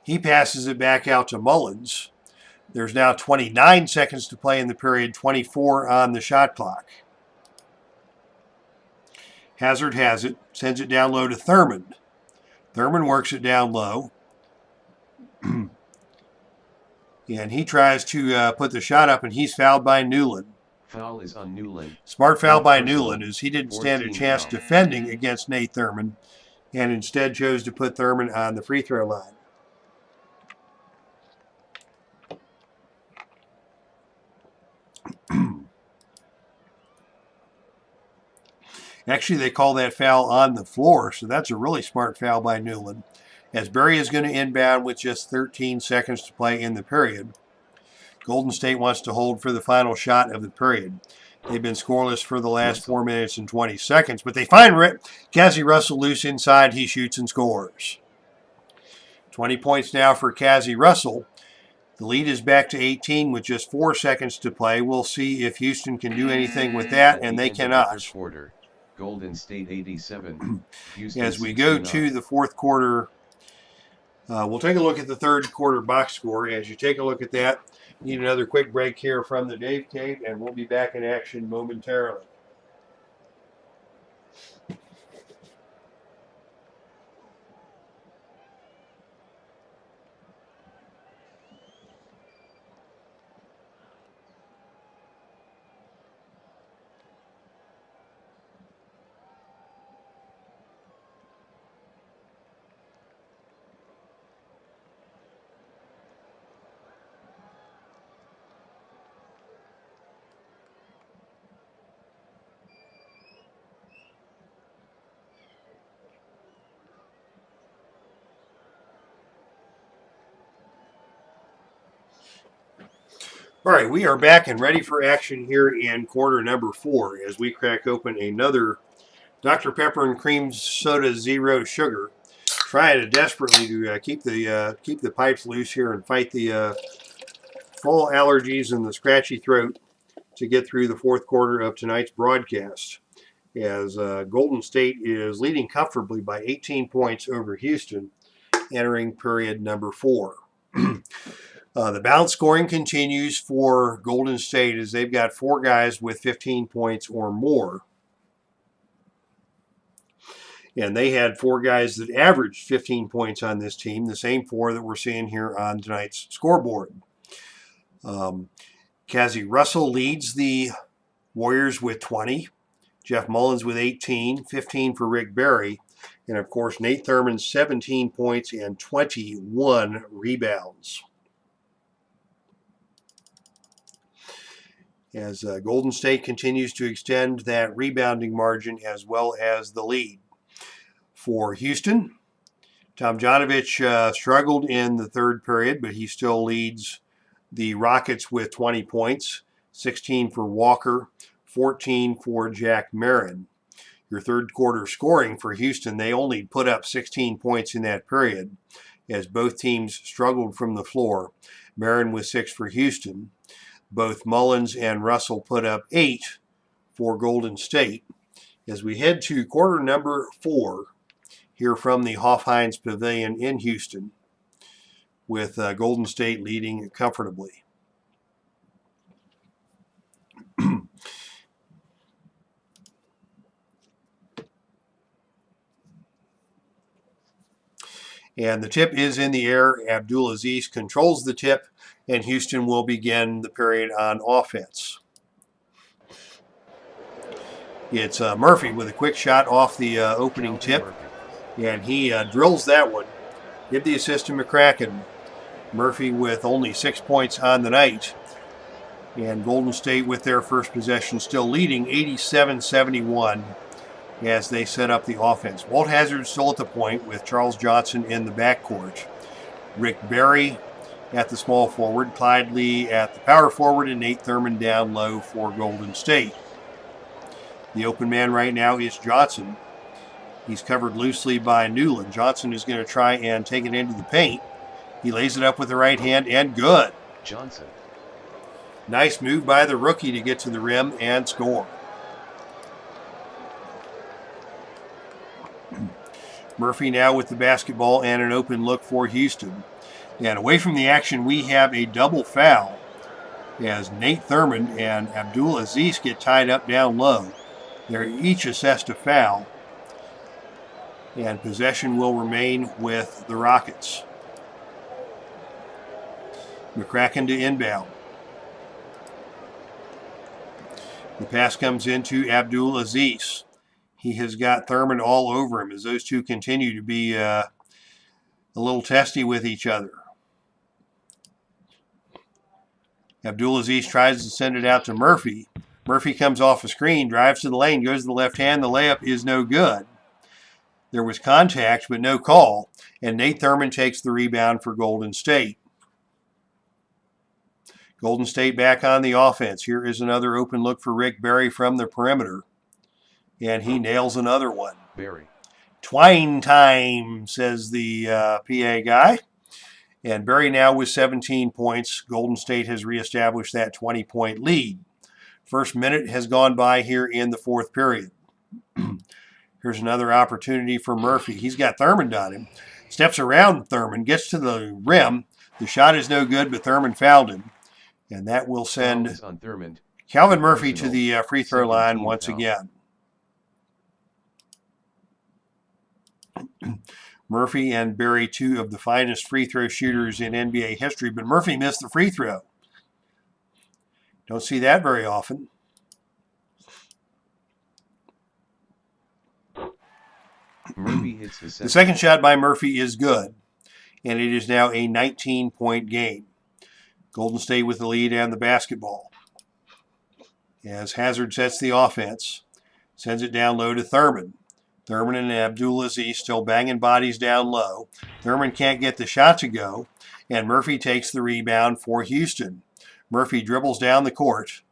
Speaker 1: He passes it back out to Mullins. There's now 29 seconds to play in the period, 24 on the shot clock. Hazard has it, sends it down low to Thurman. Thurman works it down low. And he tries to put the shot up, and he's fouled by Newland.
Speaker 2: Foul is on Newland.
Speaker 1: Smart foul by
Speaker 2: Personal.
Speaker 1: Newland, as he didn't stand a
Speaker 2: 14
Speaker 1: chance
Speaker 2: foul.
Speaker 1: defending against Nate Thurman, and instead chose to put Thurman on the free throw line. Actually, they call that foul on the floor, so that's a really smart foul by Newland. As Berry is going to inbound with just 13 seconds to play in the period. Golden State wants to hold for the final shot of the period. They've been scoreless for the last 4 minutes and 20 seconds, but they find Cazzie Russell loose inside. He shoots and scores. 20 points now for Cazzie Russell. The lead is back to 18 with just 4 seconds to play. We'll see if Houston can do anything with that, and they cannot.
Speaker 2: Quarter, Golden State 87. Houston
Speaker 1: As we go to the fourth quarter, we'll take a look at the third quarter box score. As you take a look at that, need another quick break here from the Dave tape, and we'll be back in action momentarily. All right, we are back and ready for action here in quarter number 4 as we crack open another Dr. Pepper and Cream Soda Zero Sugar, trying desperately to keep the pipes loose here and fight the fall allergies and the scratchy throat to get through the fourth quarter of tonight's broadcast. As Golden State is leading comfortably by 18 points over Houston, entering period number 4. The bounce scoring continues for Golden State as they've got 4 guys with 15 points or more. And they had 4 guys that averaged 15 points on this team, the same 4 that we're seeing here on tonight's scoreboard. Cazzie Russell leads the Warriors with 20. Jeff Mullins with 18, 15 for Rick Barry. And, of course, Nate Thurman, 17 points and 21 rebounds. As Golden State continues to extend that rebounding margin as well as the lead. For Houston, Tomjanovich struggled in the third period, but he still leads the Rockets with 20 points, 16 for Walker, 14 for Jack Marin. Your third quarter scoring for Houston, they only put up 16 points in that period as both teams struggled from the floor. Marin with 6 for Houston. Both Mullins and Russell put up 8 for Golden State. As we head to quarter number 4 here from the Hoff-Hines Pavilion in Houston, with Golden State leading comfortably. And the tip is in the air. Abdulaziz controls the tip, and Houston will begin the period on offense. It's Murphy with a quick shot off the opening tip, and he drills that one. Give the assist to McCracken. Murphy with only 6 points on the night, and Golden State with their first possession still leading 87-71 as they set up the offense. Walt Hazard still at the point with Charles Johnson in the backcourt. Rick Barry at the small forward, Clyde Lee at the power forward, and Nate Thurman down low for Golden State. The open man right now is Johnson. He's covered loosely by Newland. Johnson is going to try and take it into the paint. He lays it up with the right hand, and good.
Speaker 2: Johnson.
Speaker 1: Nice move by the rookie to get to the rim and score. Murphy now with the basketball and an open look for Houston. And away from the action, we have a double foul as Nate Thurmond and Abdul Aziz get tied up down low. They're each assessed a foul, and possession will remain with the Rockets. McCracken to inbound. The pass comes into Abdul Aziz. He has got Thurmond all over him as those two continue to be a little testy with each other. Abdul Aziz tries to send it out to Murphy. Murphy comes off a screen, drives to the lane, goes to the left hand. The layup is no good. There was contact, but no call, and Nate Thurmond takes the rebound for Golden State. Golden State back on the offense. Here is another open look for Rick Barry from the perimeter, and he nails another one.
Speaker 2: Barry.
Speaker 1: Twine time, says the PA guy. And Barry now with 17 points. Golden State has reestablished that 20-point lead. First minute has gone by here in the fourth period. Here's another opportunity for Murphy. He's got Thurmond on him. Steps around Thurmond, gets to the rim. The shot is no good, but Thurmond fouled him. And that will send Calvin Murphy to the free throw line once again. Murphy and Barry, two of the finest free throw shooters in NBA history, but Murphy missed the free throw. Don't see that very often.
Speaker 2: Murphy hits
Speaker 1: the second shot by Murphy is good, and it is now a 19-point game. Golden State with the lead and the basketball. As Hazard sets the offense, sends it down low to Thurmond. Thurmond and Abdul Aziz still banging bodies down low. Thurmond can't get the shot to go, and Murphy takes the rebound for Houston. Murphy dribbles down the court,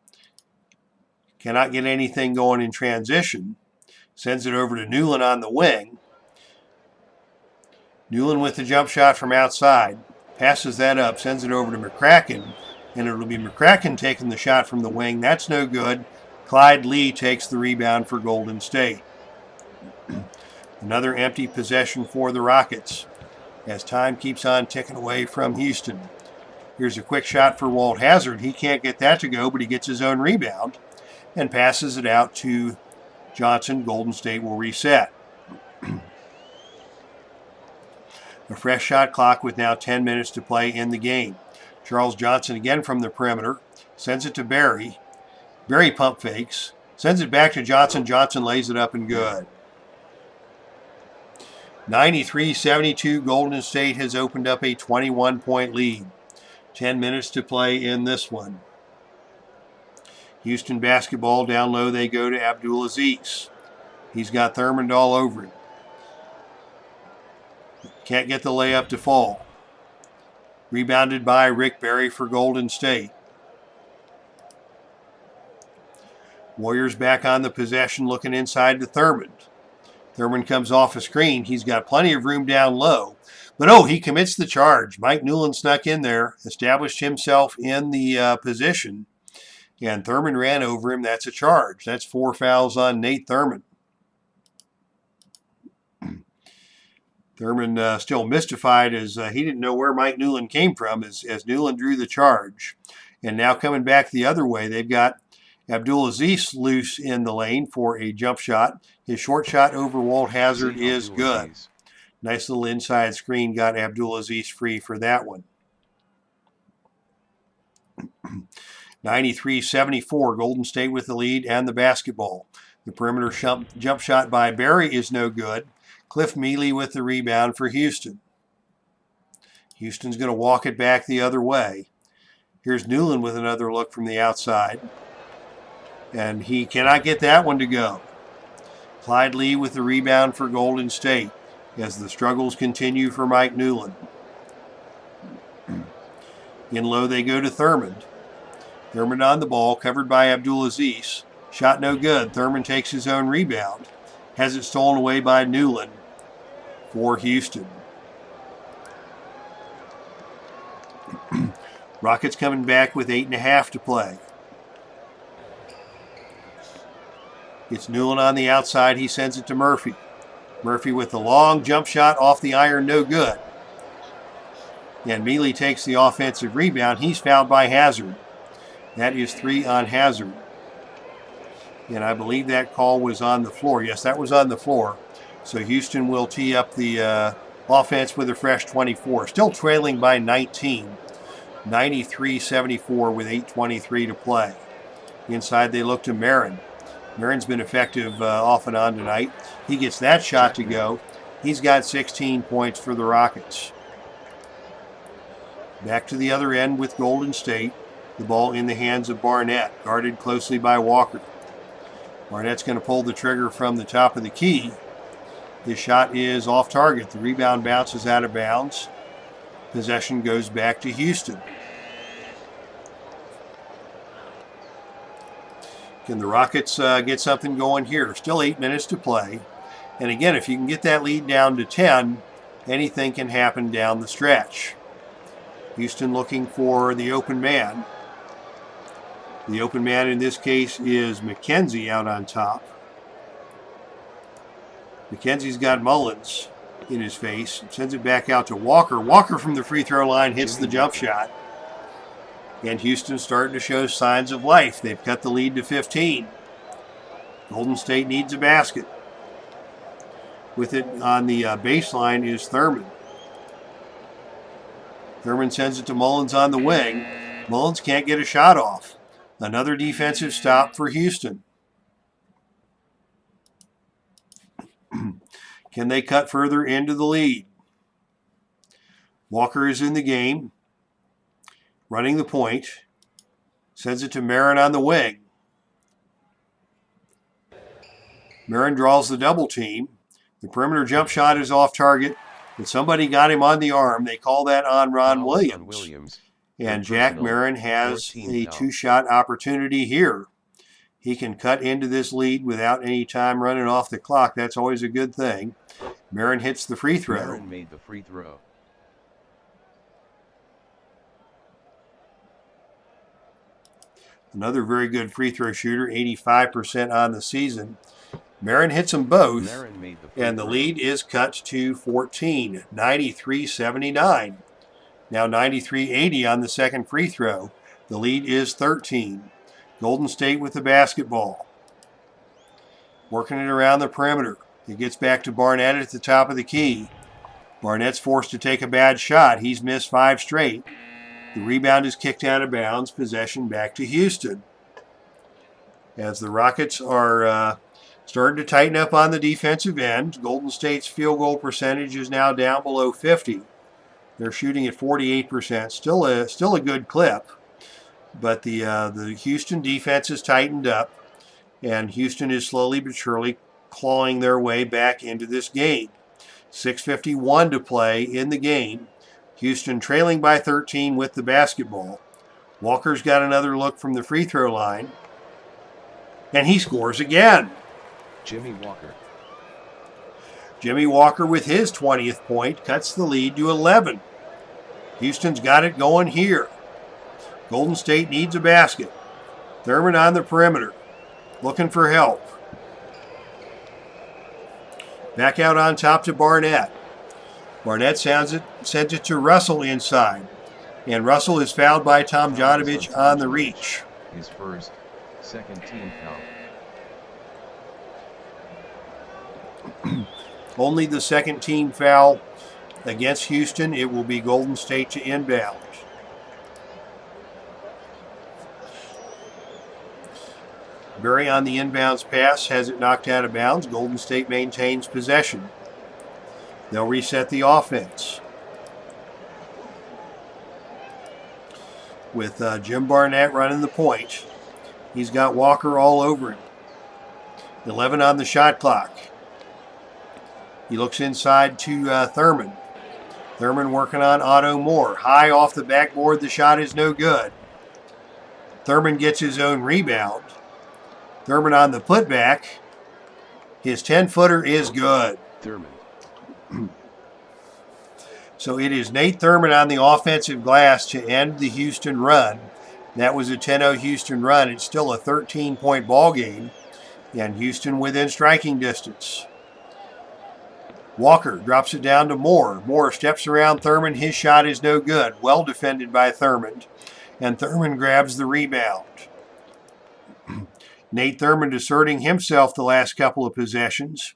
Speaker 1: cannot get anything going in transition, sends it over to Newland on the wing. Newland with the jump shot from outside, passes that up, sends it over to McCracken, and it'll be McCracken taking the shot from the wing. That's no good. Clyde Lee takes the rebound for Golden State. Another empty possession for the Rockets as time keeps on ticking away from Houston. Here's a quick shot for Walt Hazard. He can't get that to go, but he gets his own rebound and passes it out to Johnson. Golden State will reset. A fresh shot clock with now 10 minutes to play in the game. Charles Johnson again from the perimeter. Sends it to Barry. Barry pump fakes. Sends it back to Johnson. Johnson lays it up and good. 93-72, Golden State has opened up a 21-point lead. 10 minutes to play in this one. Houston basketball down low. They go to Abdul Aziz. He's got Thurmond all over him. Can't get the layup to fall. Rebounded by Rick Barry for Golden State. Warriors back on the possession, looking inside to Thurmond. Thurmond comes off a screen. He's got plenty of room down low. But he commits the charge. Mike Newland snuck in there, established himself in the position, and Thurmond ran over him. That's a charge. That's 4 fouls on Nate Thurmond. Thurmond still mystified as he didn't know where Mike Newland came from as Newland drew the charge. And now coming back the other way, they've got Abdul Aziz loose in the lane for a jump shot. His short shot over Walt Hazard is good. Nice little inside screen, got Abdul Aziz free for that one. 93-74, Golden State with the lead and the basketball. The perimeter jump shot by Barry is no good. Cliff Mealy with the rebound for Houston. Houston's going to walk it back the other way. Here's Newland with another look from the outside. And he cannot get that one to go. Clyde Lee with the rebound for Golden State as the struggles continue for Mike Newland. In low they go to Thurmond. Thurmond on the ball, covered by Abdul Aziz. Shot no good. Thurmond takes his own rebound. Has it stolen away by Newland for Houston. Rockets coming back with 8.5 to play. It's Newland on the outside. He sends it to Murphy. Murphy with the long jump shot off the iron, no good. And Mealy takes the offensive rebound. He's fouled by Hazard. That is 3 on Hazard. And I believe that call was on the floor. Yes, that was on the floor. So Houston will tee up the offense with a fresh 24. Still trailing by 19. 93-74 with 8:23 to play. Inside they look to Marin. Marin's been effective off and on tonight. He gets that shot to go. He's got 16 points for the Rockets. Back to the other end with Golden State. The ball in the hands of Barnett, guarded closely by Walker. Barnett's going to pull the trigger from the top of the key. His shot is off target. The rebound bounces out of bounds. Possession goes back to Houston. Can the Rockets get something going here? Still 8 minutes to play. And again, if you can get that lead down to 10, anything can happen down the stretch. Houston looking for the open man. The open man in this case is McKenzie out on top. McKenzie's got Mullins in his face. Sends it back out to Walker. Walker from the free throw line hits the jump shot. And Houston's starting to show signs of life. They've cut the lead to 15. Golden State needs a basket. With it on the baseline is Thurman. Thurman sends it to Mullins on the wing. Mullins can't get a shot off. Another defensive stop for Houston. Can they cut further into the lead? Walker is in the game, running the point. Sends it to Marin on the wing. Marin draws the double team. The perimeter jump shot is off target, but somebody got him on the arm. They call that on Ron Williams. And Jack Marin has a two-shot opportunity here. He can cut into this lead without any time running off the clock. That's always a good thing. Marin hits the free throw.
Speaker 2: Marin made the free throw.
Speaker 1: Another very good free throw shooter, 85% on the season. Marin hits them both, and the lead is cut to 14, 93-79. Now 93-80 on the second free throw. The lead is 13. Golden State with the basketball. Working it around the perimeter. It gets back to Barnett at the top of the key. Barnett's forced to take a bad shot. He's missed 5 straight. The rebound is kicked out of bounds. Possession back to Houston. As the Rockets are starting to tighten up on the defensive end, Golden State's field goal percentage is now down below 50. They're shooting at 48%. Still a good clip. But the Houston defense is tightened up, and Houston is slowly but surely clawing their way back into this game. 6:51 to play in the game. Houston trailing by 13 with the basketball. Walker's got another look from the free throw line, and he scores again.
Speaker 2: Jimmy Walker.
Speaker 1: Jimmy Walker with his 20th point cuts the lead to 11. Houston's got it going here. Golden State needs a basket. Thurman on the perimeter, looking for help. Back out on top to Barnett. Barnett sends it to Russell inside. And Russell is fouled by Tomjanovich on the reach.
Speaker 2: His first, second team foul.
Speaker 1: Only the second team foul against Houston. It will be Golden State to inbound. Berry on the inbounds pass has it knocked out of bounds. Golden State maintains possession. They'll reset the offense. With Jim Barnett running the point. He's got Walker all over him. 11 on the shot clock. He looks inside to Thurman. Thurman working on Otto Moore. High off the backboard, the shot is no good. Thurman gets his own rebound. Thurman on the putback. His 10-footer is good.
Speaker 2: Thurman.
Speaker 1: So it is Nate Thurman on the offensive glass to end the Houston run. That was a 10-0 Houston run. It's still a 13-point ball game, and Houston within striking distance. Walker drops it down to Moore. Moore steps around Thurman. His shot is no good. Well defended by Thurman. And Thurman grabs the rebound. Nate Thurman asserting himself the last couple of possessions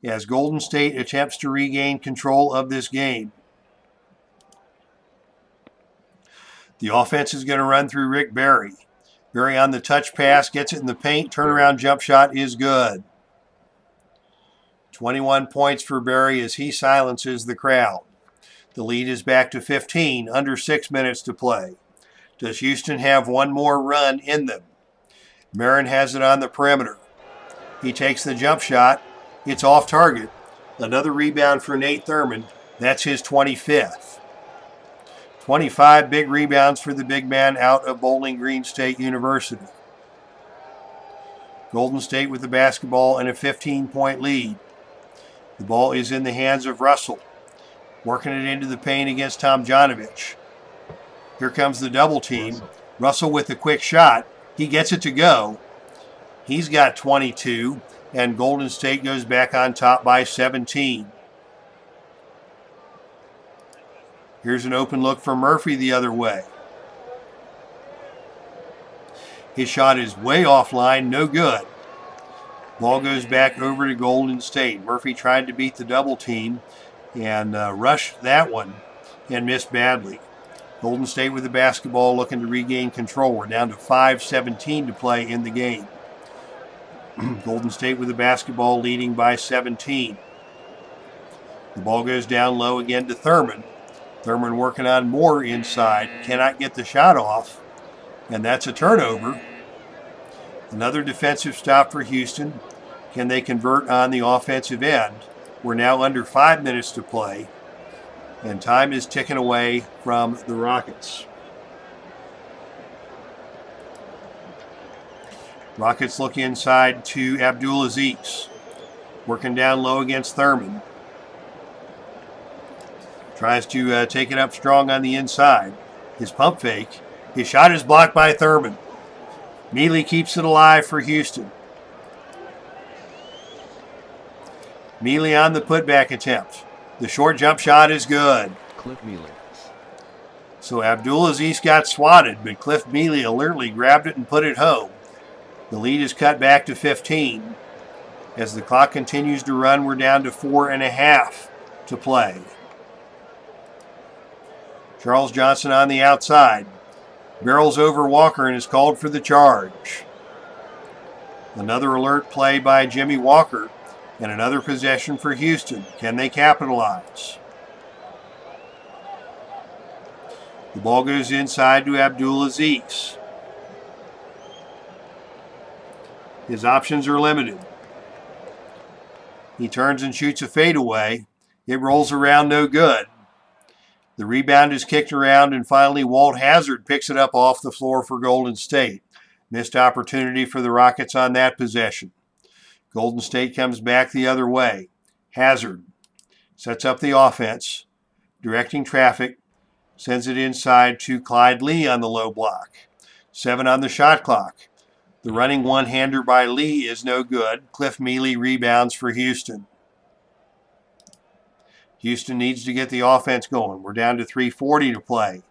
Speaker 1: as Golden State attempts to regain control of this game. The offense is going to run through Rick Barry. Barry on the touch pass, gets it in the paint. Turnaround jump shot is good. 21 points for Barry as he silences the crowd. The lead is back to 15, under 6 minutes to play. Does Houston have one more run in them? Marin has it on the perimeter. He takes the jump shot. It's off target. Another rebound for Nate Thurman. That's his 25th. 25 big rebounds for the big man out of Bowling Green State University. Golden State with the basketball and a 15-point lead. The ball is in the hands of Russell. Working it into the paint against Tomjanovich. Here comes the double team. Russell with the quick shot. He gets it to go. He's got 22, and Golden State goes back on top by 17. Here's an open look for Murphy the other way. His shot is way offline, no good. Ball goes back over to Golden State. Murphy tried to beat the double team and rushed that one and missed badly. Golden State with the basketball looking to regain control. We're down to 5:17 to play in the game. Golden State with the basketball leading by 17. The ball goes down low again to Thurman. Thurman working on Moore inside. Cannot get the shot off. And that's a turnover. Another defensive stop for Houston. Can they convert on the offensive end? We're now under 5 minutes to play. And time is ticking away from the Rockets. Rockets look inside to Abdulaziz. Working down low against Thurman. Tries to take it up strong on the inside. His pump fake. His shot is blocked by Thurman. Mealy keeps it alive for Houston. Mealy on the putback attempt. The short jump shot is good.
Speaker 2: Cliff Mealy.
Speaker 1: So Abdulaziz got swatted, but Cliff Mealy alertly grabbed it and put it home. The lead is cut back to 15. As the clock continues to run, we're down to 4.5 to play. Charles Johnson on the outside. Barrels over Walker and is called for the charge. Another alert play by Jimmy Walker. And another possession for Houston. Can they capitalize? The ball goes inside to Abdulaziz. His options are limited. He turns and shoots a fadeaway. It rolls around no good. The rebound is kicked around, and finally Walt Hazard picks it up off the floor for Golden State. Missed opportunity for the Rockets on that possession. Golden State comes back the other way. Hazard sets up the offense, directing traffic, sends it inside to Clyde Lee on the low block. 7 on the shot clock. The running one-hander by Lee is no good. Cliff Mealy rebounds for Houston. Houston needs to get the offense going. We're down to 3:40 to play.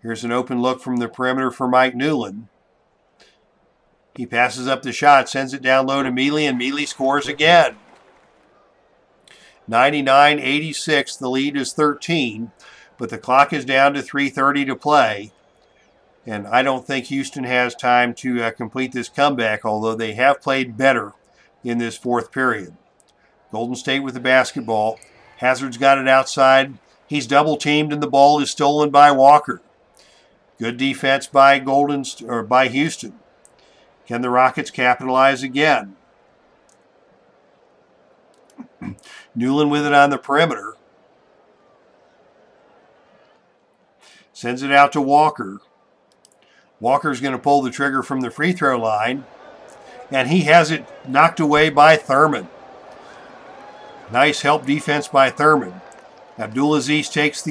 Speaker 1: Here's an open look from the perimeter for Mike Newland. He passes up the shot, sends it down low to Mealy, and Mealy scores again. 99-86, the lead is 13, but the clock is down to 3:30 to play. And I don't think Houston has time to complete this comeback, although they have played better in this fourth period. Golden State with the basketball. Hazard's got it outside. He's double teamed, and the ball is stolen by Walker. Good defense by Houston. Can the Rockets capitalize again? Newland with it on the perimeter. Sends it out to Walker. Walker's going to pull the trigger from the free throw line. And he has it knocked away by Thurman. Nice help defense by Thurman. Abdulaziz takes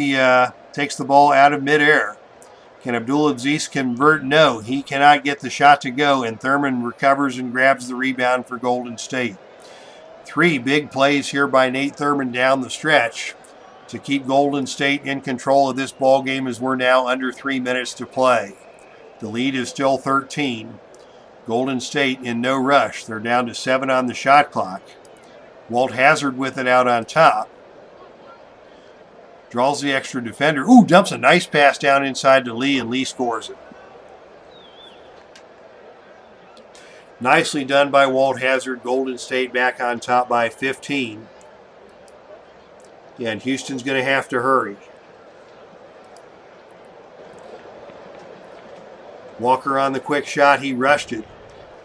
Speaker 1: the ball out of midair. Can Abdulaziz convert? No, he cannot get the shot to go, and Thurman recovers and grabs the rebound for Golden State. Three big plays here by Nate Thurman down the stretch to keep Golden State in control of this ball game as we're now under 3 minutes to play. The lead is still 13. Golden State in no rush. They're down to 7 on the shot clock. Walt Hazzard with it out on top. Draws the extra defender. Ooh, dumps a nice pass down inside to Lee, and Lee scores it. Nicely done by Walt Hazzard. Golden State back on top by 15. Yeah, and Houston's going to have to hurry. Walker on the quick shot. He rushed it.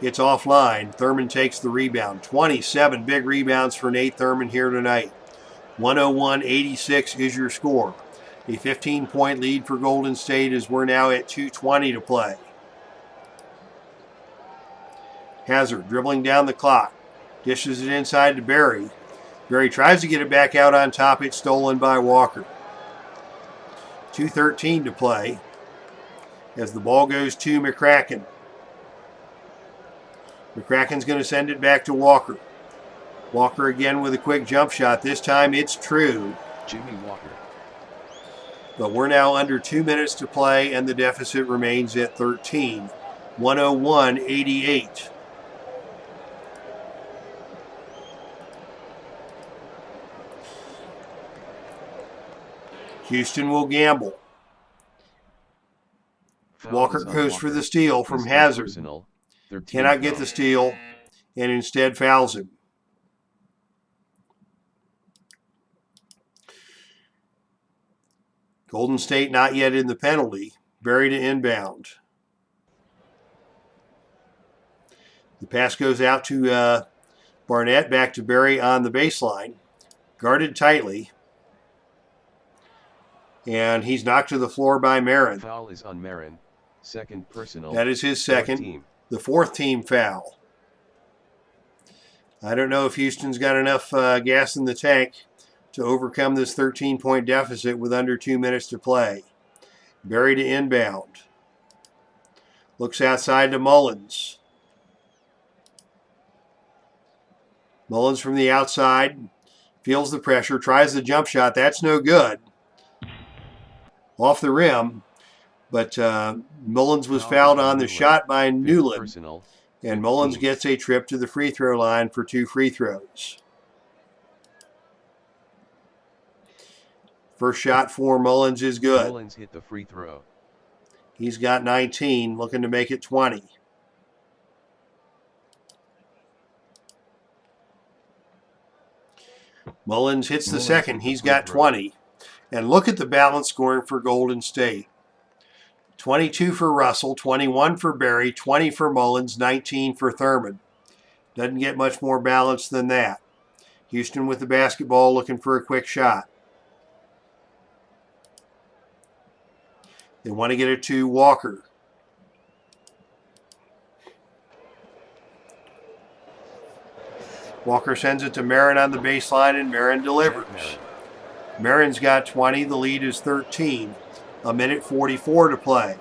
Speaker 1: It's offline. Thurman takes the rebound. 27 big rebounds for Nate Thurman here tonight. 101-86 is your score. A 15-point lead for Golden State as we're now at 2:20 to play. Hazzard dribbling down the clock. Dishes it inside to Berry. Berry tries to get it back out on top. It's stolen by Walker. 2:13 to play as the ball goes to McCracken. McCracken's going to send it back to Walker. Walker again with a quick jump shot. This time it's true.
Speaker 2: Jimmy Walker.
Speaker 1: But we're now under 2 minutes to play and the deficit remains at 13. 101-88. Houston will gamble. Walker goes for the steal from Hazzard. Cannot get the steal and instead fouls him. Golden State not yet in the penalty. Berry to inbound. The pass goes out to Barnett, back to Berry on the baseline. Guarded tightly. And he's knocked to the floor by Marin.
Speaker 2: Foul is on Marin. Second personal.
Speaker 1: That is his second. The fourth team foul. I don't know if Houston's got enough gas in the tank to overcome this 13-point deficit with under 2 minutes to play. Berry to inbound. Looks outside to Mullins. Mullins from the outside. Feels the pressure. Tries the jump shot. That's no good. Off the rim. But Mullins was fouled on the shot by Newland. And Mullins gets a trip to the free throw line for 2 free throws. First shot for Mullins is good.
Speaker 2: Mullins hit the free throw.
Speaker 1: He's got 19, looking to make it 20. Mullins hits the second. He's got 20. And look at the balance scoring for Golden State. 22 for Russell, 21 for Berry, 20 for Mullins, 19 for Thurman. Doesn't get much more balance than that. Houston with the basketball looking for a quick shot. They want to get it to Walker. Walker sends it to Marin on the baseline, and Marin delivers. Marin's got 20. The lead is 13. A minute 44 to play.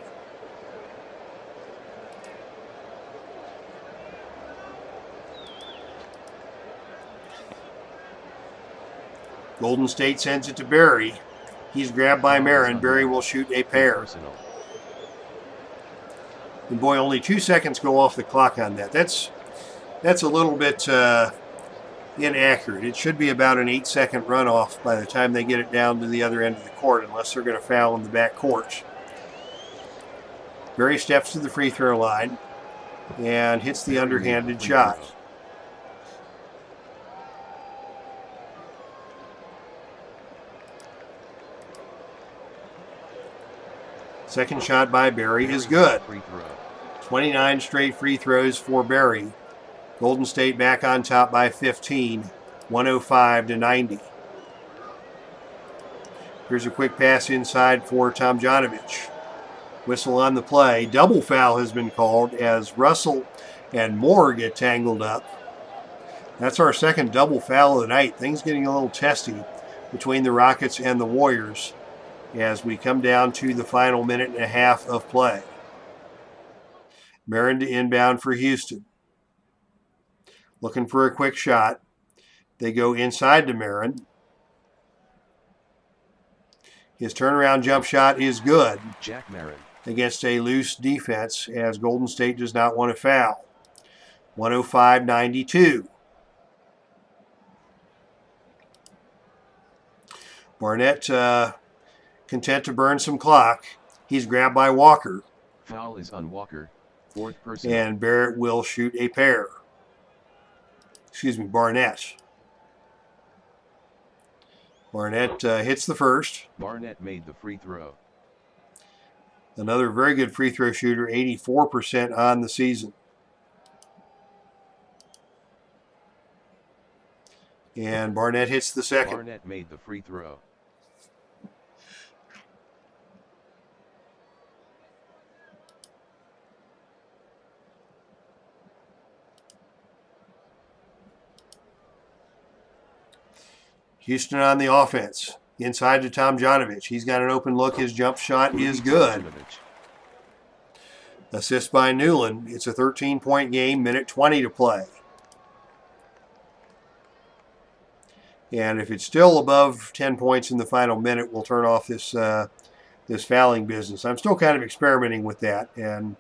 Speaker 1: Golden State sends it to Berry. He's grabbed by Marin. Berry will shoot a pair. And boy, only 2 seconds go off the clock on that. That's a little bit inaccurate. It should be about an 8-second runoff by the time they get it down to the other end of the court, unless they're going to foul in the back court. Berry steps to the free throw line and hits the underhanded shot. Second shot by Berry is good. 29 straight free throws for Berry. Golden State back on top by 15, 105-90. Here's a quick pass inside for Tomjanovich. Whistle on the play. Double foul has been called as Russell and Moore get tangled up. That's our second double foul of the night. Things getting a little testy between the Rockets and the Warriors as we come down to the final minute and a half of play. Marin to inbound for Houston. Looking for a quick shot. They go inside to Marin. His turnaround jump shot is good
Speaker 2: Jack Marin.
Speaker 1: Against a loose defense, as Golden State does not want to foul. 105-92. Barnett content to burn some clock. He's grabbed by Walker.
Speaker 2: Foul is on Walker. Fourth person.
Speaker 1: And Barrett will shoot a pair. Excuse me, Barnett. Barnett hits the first.
Speaker 2: Barnett made the free throw.
Speaker 1: Another very good free throw shooter, 84% on the season. And Barnett hits the second.
Speaker 2: Barnett made the free throw.
Speaker 1: Houston on the offense. Inside to Tomjanovich. He's got an open look. His jump shot is good. Assist by Newland. It's a 13-point game, minute 20 to play. And if it's still above 10 points in the final minute, we'll turn off this this fouling business. I'm still kind of experimenting with that, and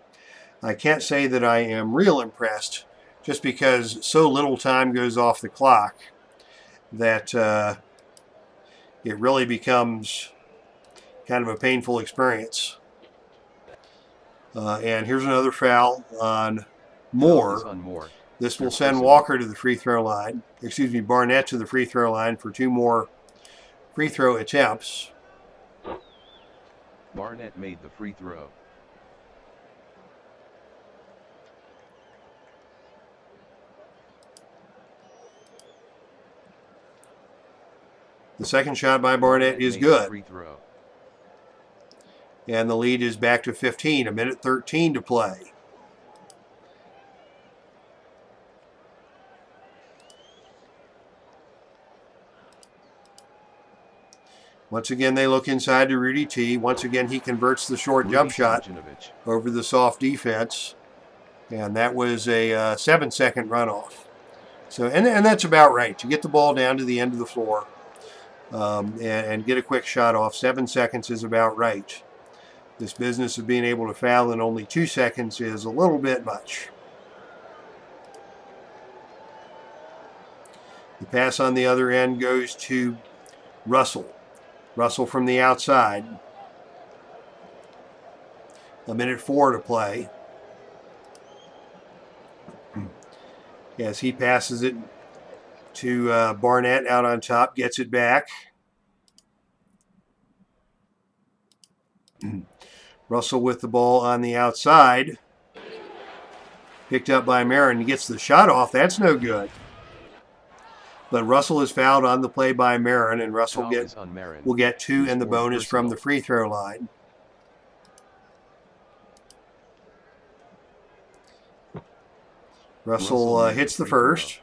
Speaker 1: I can't say that I am real impressed just because so little time goes off the clock that it really becomes kind of a painful experience. And here's another foul on Moore. This will send Walker to the free throw line. Excuse me, Barnett to the free throw line for 2 more free throw attempts.
Speaker 2: Barnett made the free throw.
Speaker 1: The second shot by Barnett is good. And the lead is back to 15, a minute 13 to play. Once again, they look inside to Rudy T. Once again, he converts the short jump shot over the soft defense. And that was a 7-second runoff. So, and that's about right. To get the ball down to the end of the floor and get a quick shot off, 7 seconds is about right. This business of being able to foul in only 2 seconds is a little bit much. The pass on the other end goes to Russell. Russell from the outside. A minute 4 to play. As he passes it to Barnett out on top, gets it back. Russell with the ball on the outside. Picked up by Marin. He gets the shot off. That's no good. But Russell is fouled on the play by Marin, and Russell will get 2 in the bonus from the free throw line. Russell hits the first.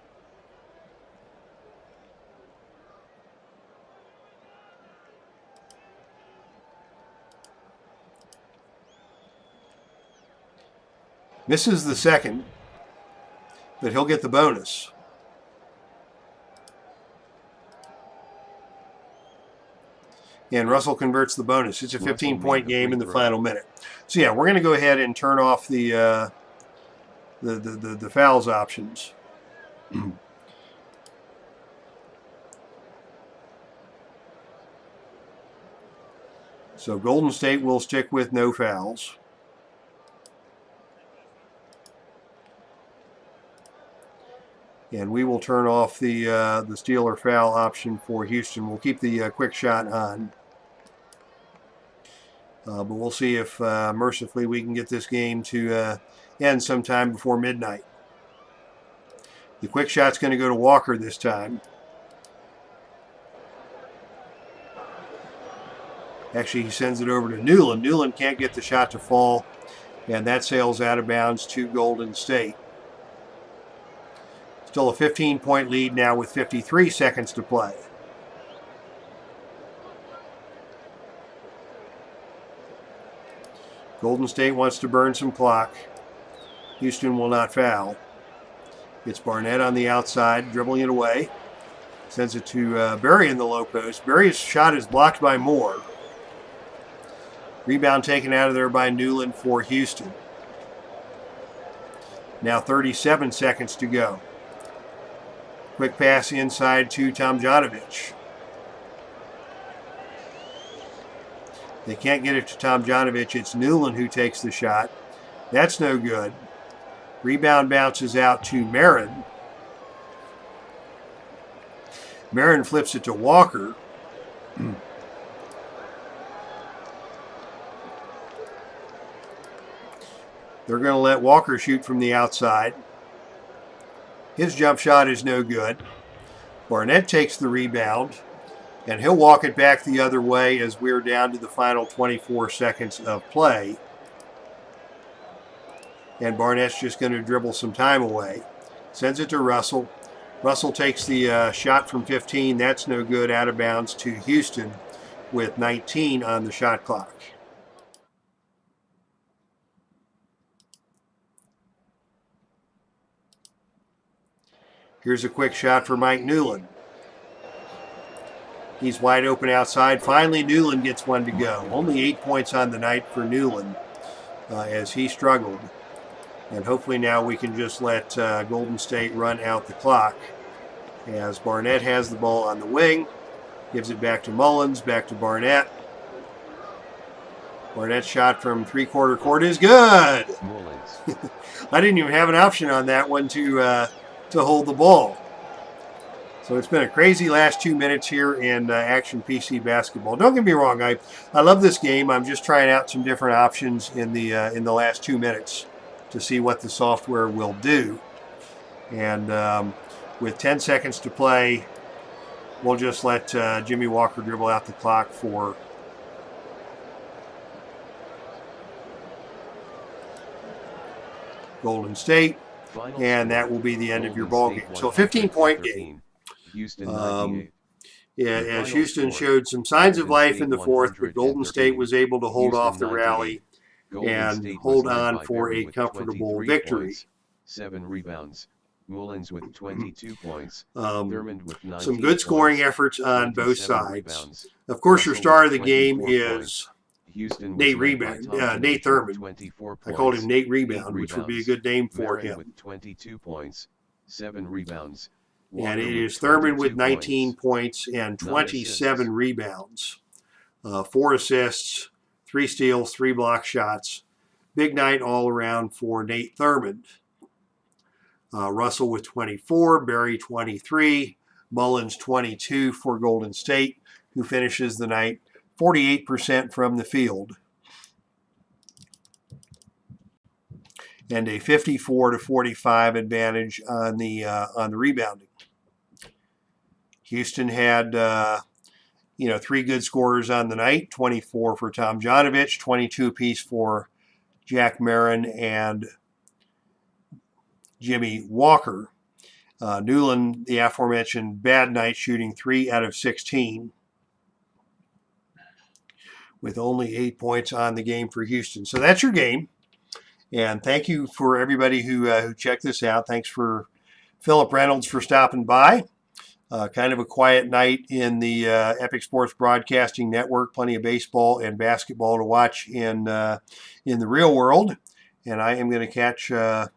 Speaker 1: Misses the second, but he'll get the bonus. And Russell converts the bonus. It's a 15-point game in the final minute. So yeah, we're going to go ahead and turn off the fouls options. So Golden State will stick with no fouls. And we will turn off the steal or foul option for Houston. We'll keep the quick shot on. But we'll see if mercifully we can get this game to end sometime before midnight. The quick shot's going to go to Walker this time. Actually, he sends it over to Newland. Newland can't get the shot to fall, and that sails out of bounds to Golden State. Still a 15-point lead now with 53 seconds to play. Golden State wants to burn some clock. Houston will not foul. It's Barnett on the outside, dribbling it away. Sends it to Berry in the low post. Berry's shot is blocked by Moore. Rebound taken out of there by Newland for Houston. Now 37 seconds to go. Quick pass inside to Tomjanovich. They can't get it to Tomjanovich. It's Newland who takes the shot. That's no good. Rebound bounces out to Marin. Marin flips it to Walker. They're going to let Walker shoot from the outside. His jump shot is no good. Barnett takes the rebound, and he'll walk it back the other way as we're down to the final 24 seconds of play. And Barnett's just going to dribble some time away. Sends it to Russell. Russell takes the shot from 15. That's no good. Out of bounds to Houston with 19 on the shot clock. Here's a quick shot for Mike Newland. He's wide open outside. Finally, Newland gets one to go. Only 8 points on the night for Newland as he struggled. And hopefully now we can just let Golden State run out the clock as Barnett has the ball on the wing. Gives it back to Mullins, back to Barnett. Barnett's shot from three-quarter court is good. I didn't even have an option on that one to hold the ball. So it's been a crazy last 2 minutes here in Action PC basketball. Don't get me wrong, I love this game. I'm just trying out some different options in the last 2 minutes to see what the software will do. And with 10 seconds to play, we'll just let Jimmy Walker dribble out the clock for Golden State. And that will be the end of your ball game. So a 15-point game. As Houston showed some signs of life in the fourth, but Golden State was able to hold off the rally and hold on for a comfortable victory.
Speaker 2: 7 rebounds. Mullins with 22 points.
Speaker 1: Some good scoring efforts on both sides. Of course, your star of the game is Nate Thurman. I called him Nate Rebound, which would be a good name for him.
Speaker 2: With 22 points, 7 rebounds.
Speaker 1: And it is Thurman with 19 points and 27 rebounds. 4 assists, 3 steals, 3 block shots. Big night all around for Nate Thurman. Russell with 24, Berry 23, Mullins 22 for Golden State, who finishes the night 48% from the field. And a 54-45 advantage on the rebounding. Houston had 3 good scorers on the night, 24 for Tomjanovich, 22 apiece for Jack Marin and Jimmy Walker. Newland, the aforementioned bad night, shooting 3 out of 16 with only 8 points on the game for Houston. So that's your game. And thank you for everybody who checked this out. Thanks for Philip Reynolds for stopping by. Kind of a quiet night in the Epic Sports Broadcasting Network. Plenty of baseball and basketball to watch in the real world. And I am going to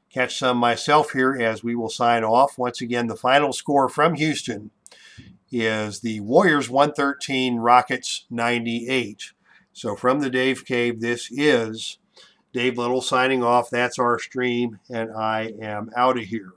Speaker 1: catch some myself here as we will sign off. Once again, the final score from Houston is the Warriors 113, Rockets 98. So from the Dave Cave, this is Dave Little signing off. That's our stream, and I am out of here.